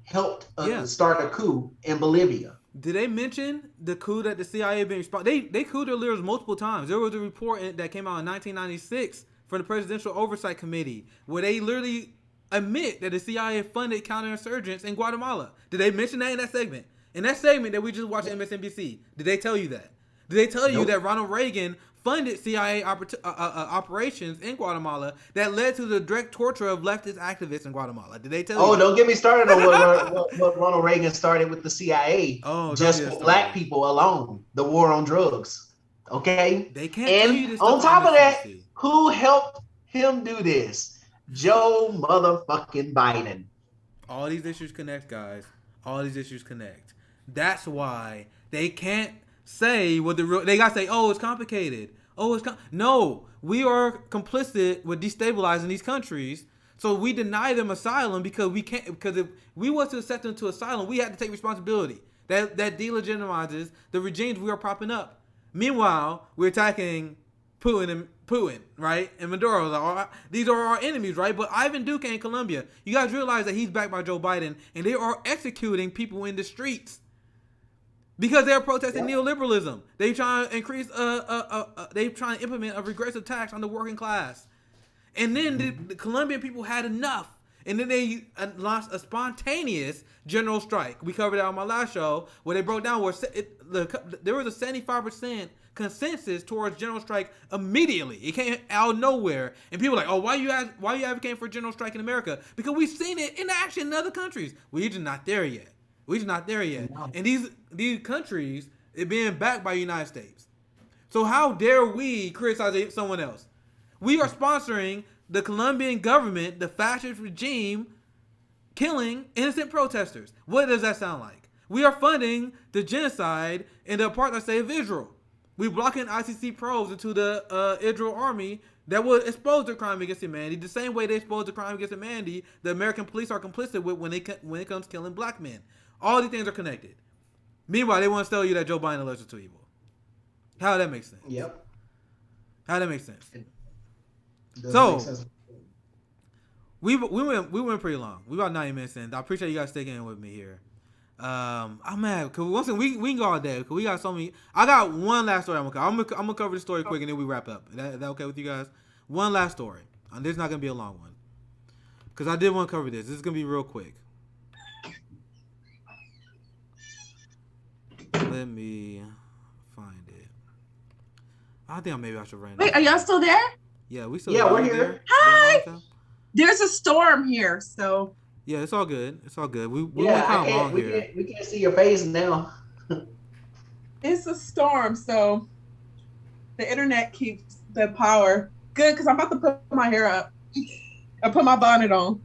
helped start a coup in Bolivia. Did they mention the coup that the CIA been responsible? They couped their leaders multiple times. There was a report that came out in 1996 from the Presidential Oversight Committee where they literally admit that the CIA funded counterinsurgents in Guatemala. Did they mention that in that segment? In that segment that we just watched on MSNBC, did they tell you that? Did they tell you that Ronald Reagan funded CIA operations in Guatemala that led to the direct torture of leftist activists in Guatemala? Did they tell you? Oh, don't get me started on what Ronald Reagan started with the CIA. Just for black people alone, the war on drugs. Okay? They can't tell you this. On top of that, who helped him do this? Joe motherfucking Biden. All these issues connect, guys. All these issues connect. That's why they can't say what the real. They gotta say, "Oh, it's complicated." No, we are complicit with destabilizing these countries. So we deny them asylum because we can't. Because if we was to accept them to asylum, we had to take responsibility. That delegitimizes the regimes we are propping up. Meanwhile, we're attacking Putin, right? And Maduro. These are our enemies, right? But Ivan Duque in Colombia, you guys realize that he's backed by Joe Biden, and they are executing people in the streets because they're protesting neoliberalism. They trying to increase, they trying to implement a regressive tax on the working class. And then the Colombian people had enough. And then they launched a spontaneous general strike. We covered that on my last show where they broke down where there was a 75% consensus towards general strike immediately. It came out of nowhere. And people were like, oh, why you advocating for a general strike in America? Because we've seen it in action in other countries. We're just not there yet. No. And these countries are being backed by the United States. So how dare we criticize someone else? We are sponsoring the Colombian government, the fascist regime, killing innocent protesters. What does that sound like? We are funding the genocide and the apartheid state of Israel. We're blocking ICC probes into the Israel army that would expose the crime against humanity the same way they expose the crime against humanity the American police are complicit with when it comes to killing black men. All these things are connected. Meanwhile, they want to tell you that Joe Biden is allergic to evil. How that makes sense? Yep. How that makes sense? So we went pretty long. We about 90 minutes in. I appreciate you guys sticking in with me here. I'm mad because once we can go all day because we got so many. I got one last story. I'm gonna cover the story quick and then we wrap up. Is that okay with you guys? One last story. And this is not gonna be a long one because I did want to cover this. This is gonna be real quick. Let me find it. I think maybe I should write it. Wait, are y'all still there? Yeah, we still. Yeah, we're here. Hi. There's a storm here, so. Yeah, it's all good. It's all good. We can't see your face now. It's a storm, so the internet keeps the power. Good, because I'm about to put my hair up. I put my bonnet on.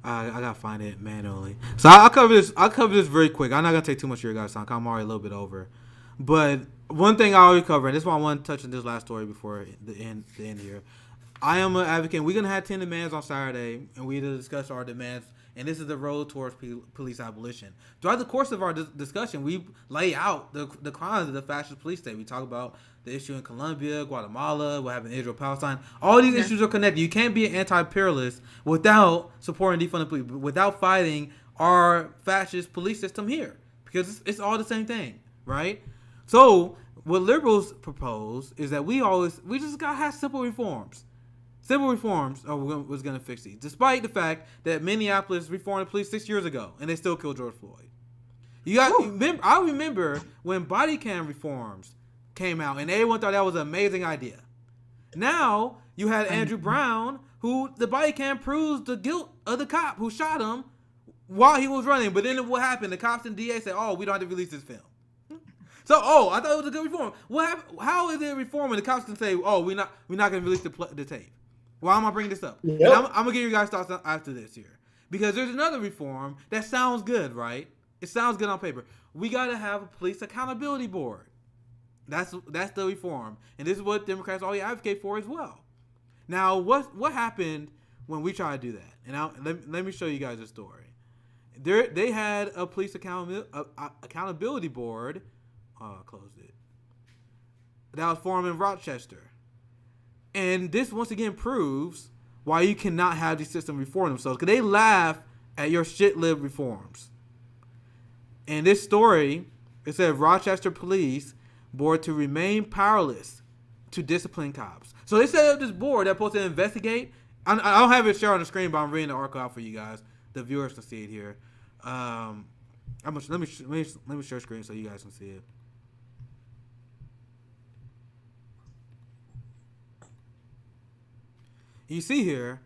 I gotta find it manually. So I'll cover this very quick. I'm not gonna take too much of your guys' time. I'm already a little bit over. But one thing I already covered, and this is why I want to touch on this last story before the end here. I am an advocate. We're gonna have 10 demands on Saturday, and we to discuss our demands. And this is the road towards police abolition. Throughout the course of our discussion, we lay out the crimes of the fascist police state. We talk about the issue in Colombia, Guatemala, what happened in Israel, Palestine. All these issues are connected. You can't be an anti-imperialist without supporting defunding police, without fighting our fascist police system here, because it's all the same thing, right? So what liberals propose is that we just gotta have simple reforms. Simple reforms are what's going to fix these, despite the fact that Minneapolis reformed the police 6 years ago and they still killed George Floyd. I remember when body cam reforms came out and everyone thought that was an amazing idea. Now you had Andrew Brown, who the body cam proves the guilt of the cop who shot him while he was running. But then what happened? The cops and DA said, "Oh, we don't have to release this film." So, I thought it was a good reform. What happened? How is it a reform when the cops can say, "Oh, we're not going to release the tape"? Why am I bringing this up? Yep. I'm going to give you guys thoughts after this here. because there's another reform that sounds good, right? It sounds good on paper. We got to have a police accountability board. That's the reform, and this is what Democrats always advocate for as well. Now, what happened when we tried to do that? And let me show you guys a story. They had a police accountability board. Oh, I closed it. That was formed in Rochester, and this once again proves why you cannot have these systems reform themselves, because they laugh at your shit-lib reforms. In this story, it said Rochester Police Board to remain powerless to discipline cops. So they set up this board that's supposed to investigate. I don't have it shared on the screen, but I'm reading the article out for you guys. The viewers can see it here. Let me share screen so you guys can see it. You see here.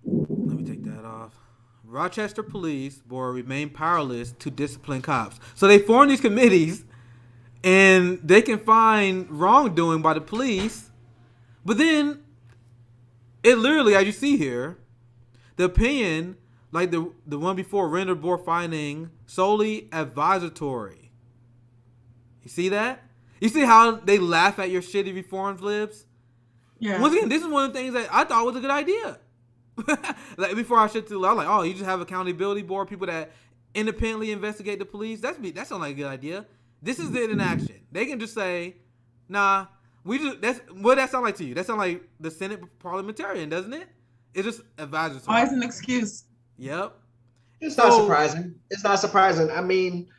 Let me take that off. Rochester Police Board remain powerless to discipline cops. So they form these committees, and they can find wrongdoing by the police. But then, it literally, as you see here, the opinion, like the one before, rendered board finding solely advisory. You see that? You see how they laugh at your shitty reforms, libs? Yeah. Once again, this is one of the things that I thought was a good idea. Like before I shit too, I was like, oh, you just have accountability board, people that independently investigate the police. That sounds like a good idea. This is it in action. They can just say, nah, what that sound like to you? That sound like the Senate parliamentarian, doesn't it? It's just advisory. Oh, it's an excuse. Yep. It's not surprising. It's not surprising. I mean,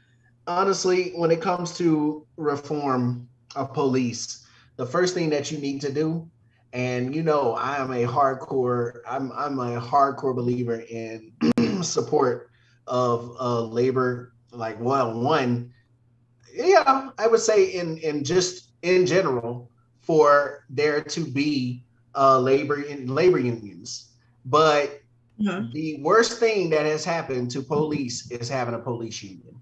honestly, when it comes to reform of police, the first thing that you need to do, and I'm a hardcore believer in support of labor. Like, I would say in general, for there to be labor unions. But the worst thing that has happened to police is having a police union.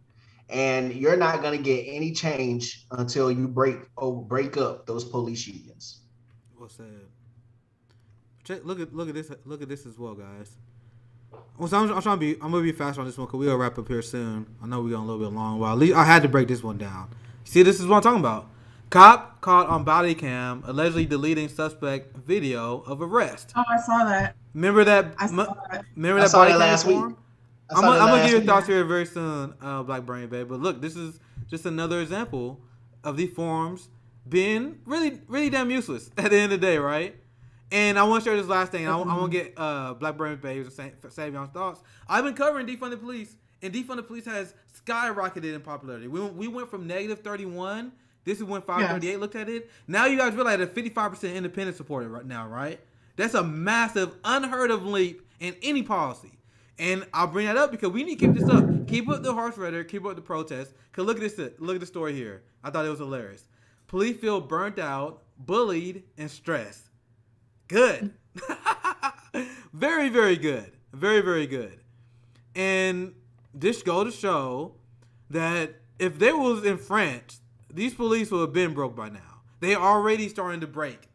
And you're not going to get any change until you break up those police unions. What's that? Look at this. Look at this as well, guys. So I'm gonna be fast on this one because we'll wrap up here soon. I know we're going a little bit long. Well, at least I had to break this one down. See, this is what I'm talking about. Cop caught on body cam allegedly deleting suspect video of arrest. Oh, I saw that. Remember that? Remember that body cam last week? I'm gonna give you thoughts here very soon, Black Brain Babe. But look, this is just another example of these forms being really, really damn useless at the end of the day, right? And I want to share this last thing. I want to get Black Brain Babe and Savion's thoughts. I've been covering defunded police, and defunded police has skyrocketed in popularity. We went from -31. This is when 538 looked at it. Now you guys realize that 55% independent supported right now, right? That's a massive, unheard of leap in any policy. And I'll bring that up because we need to keep this up. Keep up the harsh rhetoric. Keep up the protests. Because look at this. Look at the story here. I thought it was hilarious. Police feel burnt out, bullied, and stressed. Good. Very, very good. Very, very good. And this goes to show that if they was in France, these police would have been broke by now. They already starting to break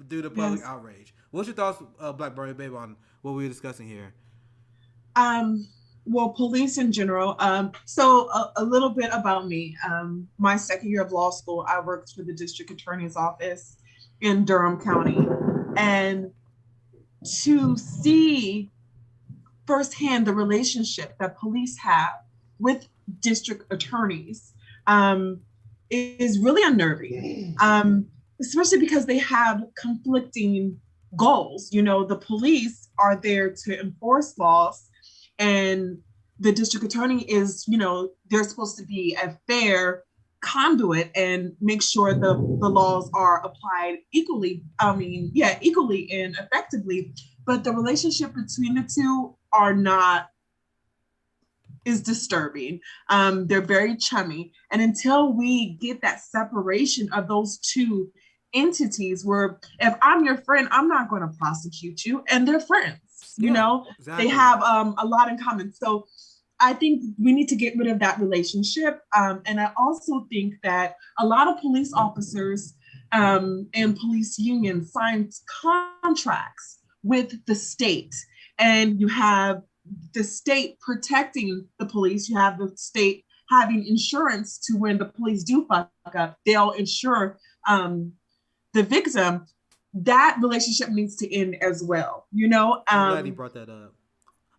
due to public outrage. What's your thoughts, Black Bernie Babe, on what we were discussing here? Well, police in general. So a little bit about me. My second year of law school, I worked for the district attorney's office in Durham County. And to see firsthand the relationship that police have with district attorneys is really unnerving, especially because they have conflicting goals. The police are there to enforce laws, and the district attorney is, they're supposed to be a fair conduit and make sure the laws are applied equally. Equally and effectively. But the relationship between the two is disturbing. They're very chummy. And until we get that separation of those two entities, where if I'm your friend, I'm not going to prosecute you, and they're friends, exactly. They have a lot in common. So I think we need to get rid of that relationship. And I also think that a lot of police officers and police unions sign contracts with the state, and you have the state protecting the police. You have the state having insurance to when the police do fuck up, they'll insure the victim. That relationship needs to end as well. You know, I'm glad he brought that up.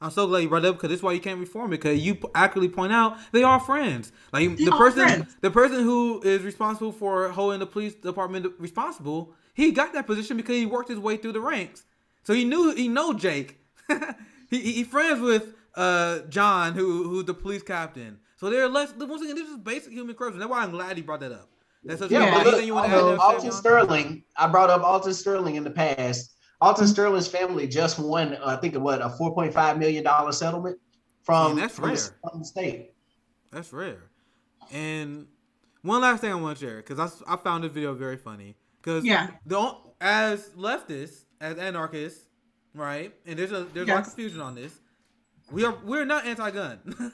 I'm so glad you brought it up because this is why you can't reform it. Because you accurately point out they are friends. Like the person who is responsible for holding the police department responsible, he got that position because he worked his way through the ranks. So he know Jake. he friends with John, who's the police captain. So they're less. Once again, this is basic human corruption. That's why I'm glad he brought that up. That's such But you want to add Alton Sterling. I brought up Alton Sterling in the past. Alton Sterling's family just won, I think, a $4.5 million settlement from the state. That's rare. And one last thing I want to share, because I found this video very funny. Because as leftists, as anarchists, right? And there's a lot of confusion on this. We're not anti-gun.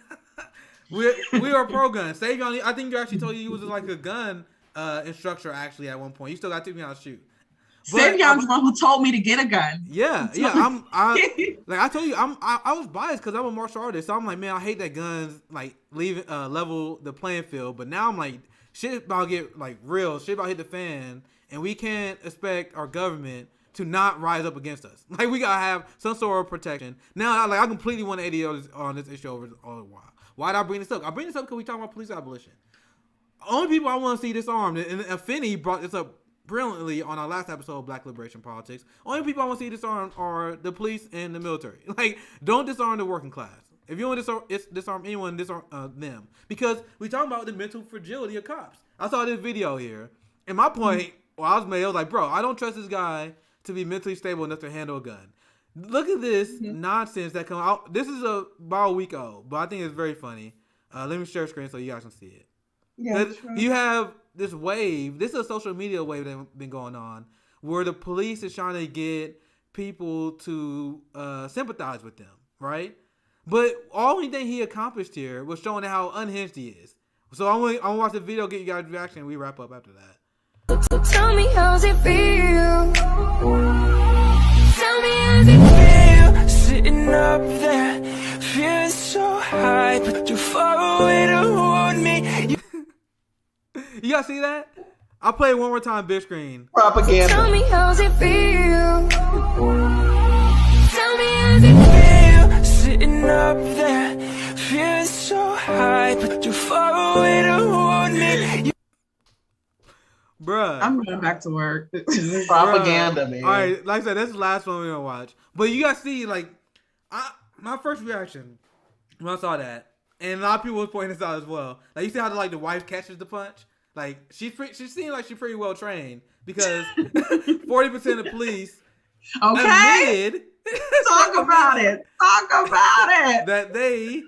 we are pro-gun. Savion, I think you actually told you was like a gun instructor actually at one point. You still got to teach me how to shoot. Savion's the one who told me to get a gun. Yeah. I told you, I was biased because I'm a martial artist. So I'm like, man, I hate that guns like level the playing field. But now I'm like, shit about to get like real. Shit about to hit the fan, and we can't expect our government to not rise up against us. Like we gotta have some sort of protection. Now, I completely 180 on this issue over all the while. Why did I bring this up? I bring this up because we talk about police abolition. Only people I want to see disarmed, and Finney brought this up brilliantly on our last episode of Black Liberation Politics. Only people I want to see disarmed are the police and the military. Like, don't disarm the working class. If you want to disarm anyone, disarm them. Because we talk about the mental fragility of cops. I saw this video here, and my point, I was like, bro, I don't trust this guy to be mentally stable enough to handle a gun. Look at this nonsense that come out. This is about a week old, but I think it's very funny. Let me share screen so you guys can see it. Yeah, you have this wave. This is a social media wave that's been going on where the police is trying to get people to sympathize with them, right? But only thing he accomplished here was showing how unhinged he is. So I'm gonna watch the video, get you guys' reaction, and we wrap up after that. So tell me, how's it feel? Tell me how's it feel? Sitting up there, feeling so high, but too far away to hold me. You guys see that? I'll play it one more time, big screen. Propaganda. Tell me how's it feel? Tell me how's it feel? Sitting up there, feeling so high, but too far away to hold me. Bruh. I'm going back to work. Propaganda, man. All right, like I said, that's the last one we're going to watch. But you guys see, like, my first reaction when I saw that, and a lot of people was pointing this out as well. Like, you see how the wife catches the punch? Like, she seems like she's pretty well trained because 40% of police admitted Talk about it. that they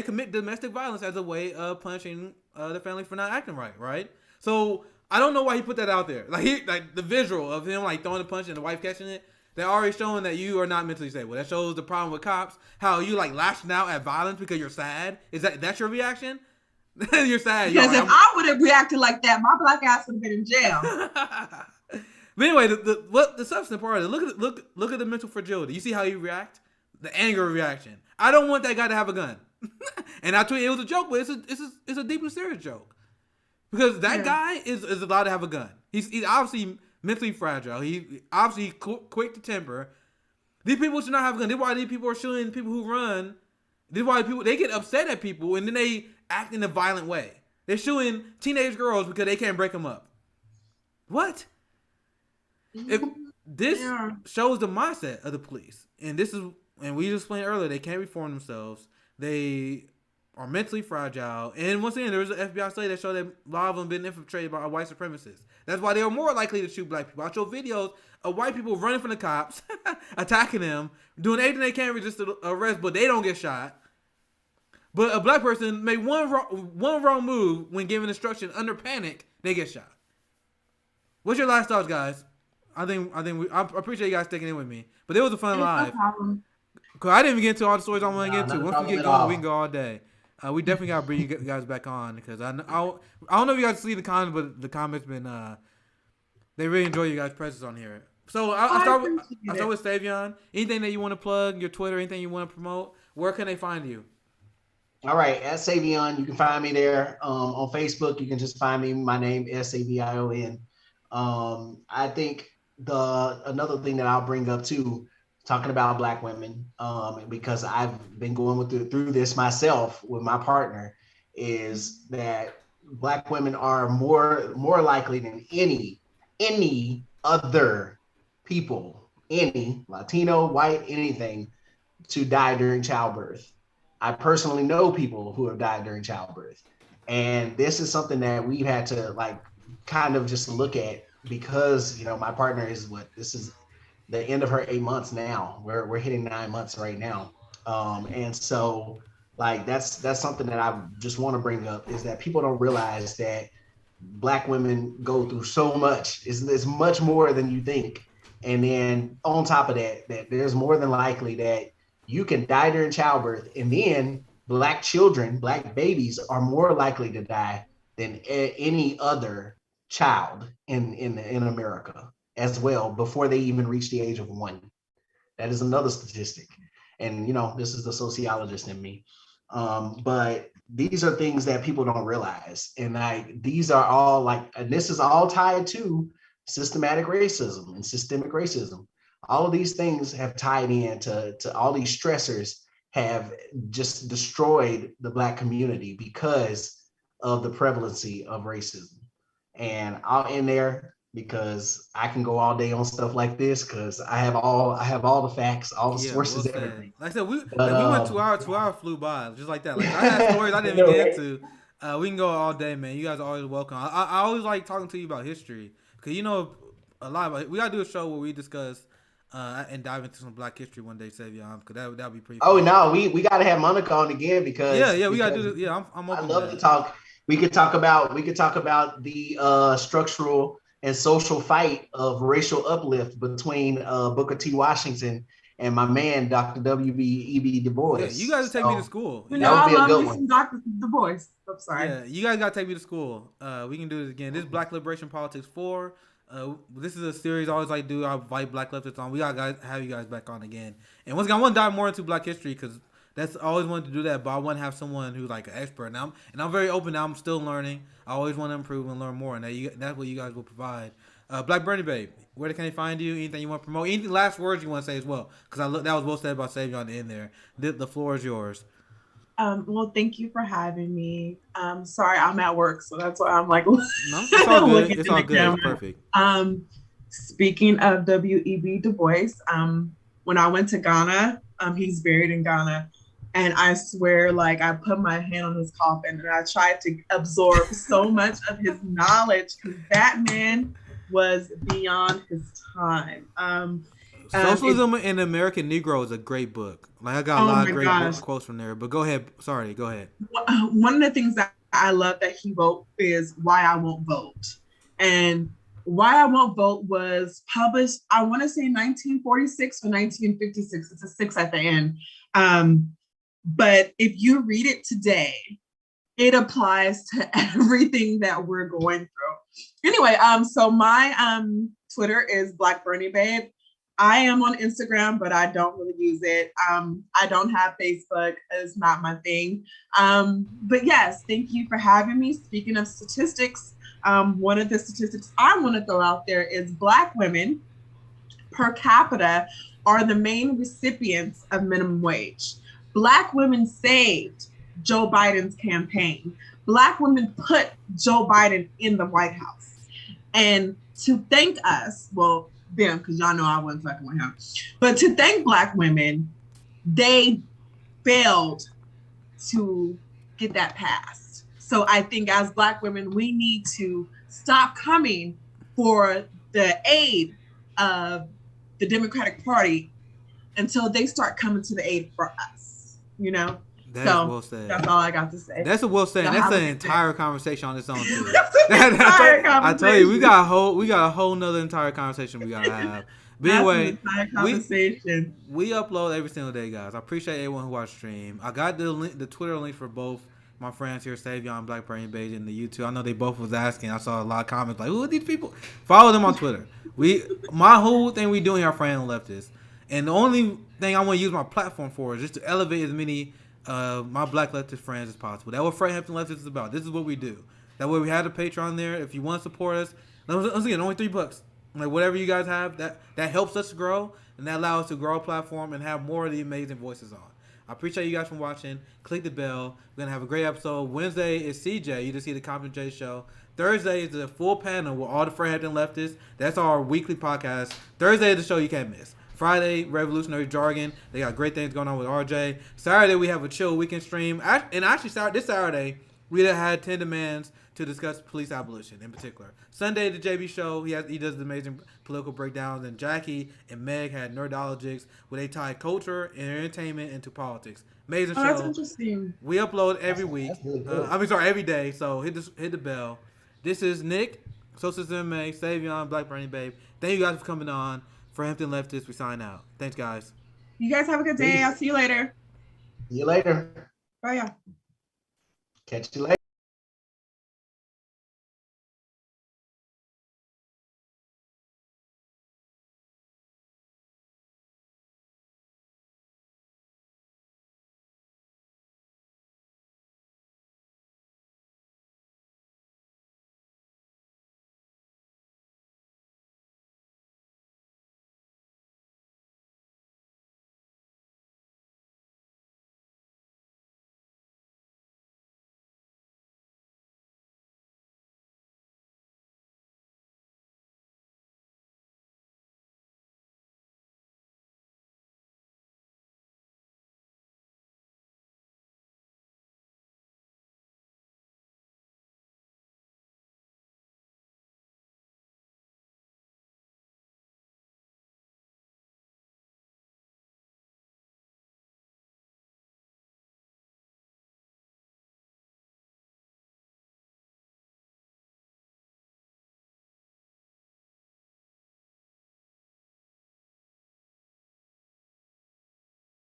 commit domestic violence as a way of punishing the family for not acting right? So I don't know why he put that out there. Like the visual of him like throwing the punch and the wife catching it, they're already showing that you are not mentally stable. That shows the problem with cops. How you like lashing out at violence because you're sad. That's your reaction? You're sad. Because if I would have reacted like that, my black ass would have been in jail. But anyway, the substance part of it, look at the mental fragility. You see how you react? The anger reaction. I don't want that guy to have a gun. And I tweeted it was a joke, but it's a deeply serious joke. Because that guy is allowed to have a gun. He's obviously mentally fragile. He obviously quick to temper. These people should not have a gun. This is why these people are shooting people who run. This is why they get upset at people and then they act in a violent way. They're shooting teenage girls because they can't break them up. What? If this shows the mindset of the police, and we just explained earlier, they can't reform themselves. They are mentally fragile. And once again, there was an FBI study that showed that a lot of them been infiltrated by white supremacists. That's why they are more likely to shoot black people. I show videos of white people running from the cops, attacking them, doing everything they can to resist the arrest, but they don't get shot. But a black person make one wrong move when given instruction under panic, they get shot. What's your last thoughts, guys? I appreciate you guys sticking in with me. But it was a fun live. Cause I didn't even get into all the stories I want to get into. Once we get going, we can go all day. We definitely got to bring you guys back on because I don't know if you guys see the comments, but the comments been they really enjoy you guys' presence on here. So I start with Savion. Anything that you want to plug, your Twitter, anything you want to promote, where can they find you? All right, at Savion, you can find me there. On Facebook, you can just find me. My name Savion. I think another thing that I'll bring up too, talking about Black women, because I've been going through this myself with my partner, is that Black women are more likely than any other people, any Latino, white, anything, to die during childbirth. I personally know people who have died during childbirth. And this is something that we've had to like kind of just look at because, my partner this is the end of her 8 months now. We're hitting 9 months right now. And so like, that's something that I just want to bring up, is that people don't realize that Black women go through so much. It's much more than you think. And then on top of that there's more than likely that you can die during childbirth, and then Black children, Black babies are more likely to die than any other child in America as well before they even reach the age of 1. That is another statistic. And, this is the sociologist in me. But these are things that people don't realize. And these are all and this is all tied to systematic racism and systemic racism. All of these things have tied in to all these stressors have just destroyed the Black community because of the prevalency of racism. And I'll end there because I can go all day on stuff like this because I have all the facts, all the sources, everything. Like I said, we went 2 hours. 2 hours flew by just like that. Like I had stories I didn't even get into. We can go all day, man. You guys are always welcome. I always like talking to you about history because a lot about. We gotta do a show where we discuss and dive into some Black history one day, Savion, because that'd be pretty. Oh no, we gotta have Monica on again because we gotta do this. Yeah, I'm open. I love to talk. We could talk about the structural and social fight of racial uplift between Booker T. Washington and my man Dr. W.E.B. Du Bois. Yeah, you guys take me to school. I love me some Dr. Du Bois. I'm sorry. Yeah, you guys gotta take me to school. We can do this again. This is Black Liberation Politics 4. This is a series I always like to do. I invite Black leftists on. We gotta have you guys back on again. And once again, I want to dive more into Black history because I always wanted to do that. But I want to have someone who's like an expert. And I'm very open. Now I'm still learning. I always want to improve and learn more. And that's what you guys will provide. Black Bernie Babe, where can they find you? Anything you want to promote? Anything last words you want to say as well? Because that was well said about Savion on the end there. The floor is yours. Well, thank you for having me. Sorry, I'm at work, so that's why I'm like, no, it's all good. It's all good. It's perfect. Speaking of W.E.B. Du Bois, when I went to Ghana, he's buried in Ghana, and I swear, like, I put my hand on his coffin and I tried to absorb so much of his knowledge because that man was beyond his time. Socialism in the American Negro is a great book. Like I got a lot of great quotes from there. But go ahead. Sorry, go ahead. One of the things that I love that he wrote is Why I Won't Vote. And Why I Won't Vote was published, I want to say 1946 or 1956. It's a 6 at the end. But if you read it today, it applies to everything that we're going through. Anyway, so my Twitter is Black Bernie Babe. I am on Instagram, but I don't really use it. I don't have Facebook. It's not my thing. But yes, thank you for having me. Speaking of statistics, one of the statistics I want to throw out there is Black women per capita are the main recipients of minimum wage. Black women saved Joe Biden's campaign. Black women put Joe Biden in the White House. And to thank us, well, them, because y'all know I wasn't fucking with him, but to thank Black women, they failed to get that passed. So I think as Black women, we need to stop coming for the aid of the Democratic Party until they start coming to the aid for us, That's well said. That's all I got to say. That's a well said. That's an entire conversation on its own too. I tell you, we got a whole nother entire conversation we gotta have. But anyway, we upload every single day, guys. I appreciate everyone who watched the stream. I got the Twitter link for both my friends here, Savion, Black Brain Beige, in the YouTube. I know they both was asking. I saw a lot of comments like, "Who are these people?" Follow them on Twitter. My whole thing we doing here, friend and leftists, and the only thing I want to use my platform for is just to elevate as many my Black leftist friends as possible. That's what Fred Hampton Leftist is about. This is what we do. That way we have a Patreon there. If you want to support us, once again, only $3. Like whatever you guys have, that helps us grow and that allows us to grow a platform and have more of the amazing voices on. I appreciate you guys for watching. Click the bell. We're gonna have a great episode. Wednesday is CJ. You just see the Compton J show. Thursday is the full panel with all the Fred Hampton leftists. That's our weekly podcast. Thursday is the show you can't miss. Friday, Revolutionary Jargon. They got great things going on with RJ. Saturday, we have a chill weekend stream. And actually, this Saturday, we had 10 demands to discuss police abolition in particular. Sunday, the JB show, he does the amazing political breakdowns. And Jackie and Meg had Nerdologics, where they tie culture and entertainment into politics. Amazing show. That's interesting. We upload every week. Every day. So hit the bell. This is Nick, Socialism MMA, Savion, Black Brain Babe. Thank you guys for coming on. For Hampton Leftists, we sign out. Thanks, guys. You guys have a good day. I'll see you later. See you later. Bye, y'all. Catch you later.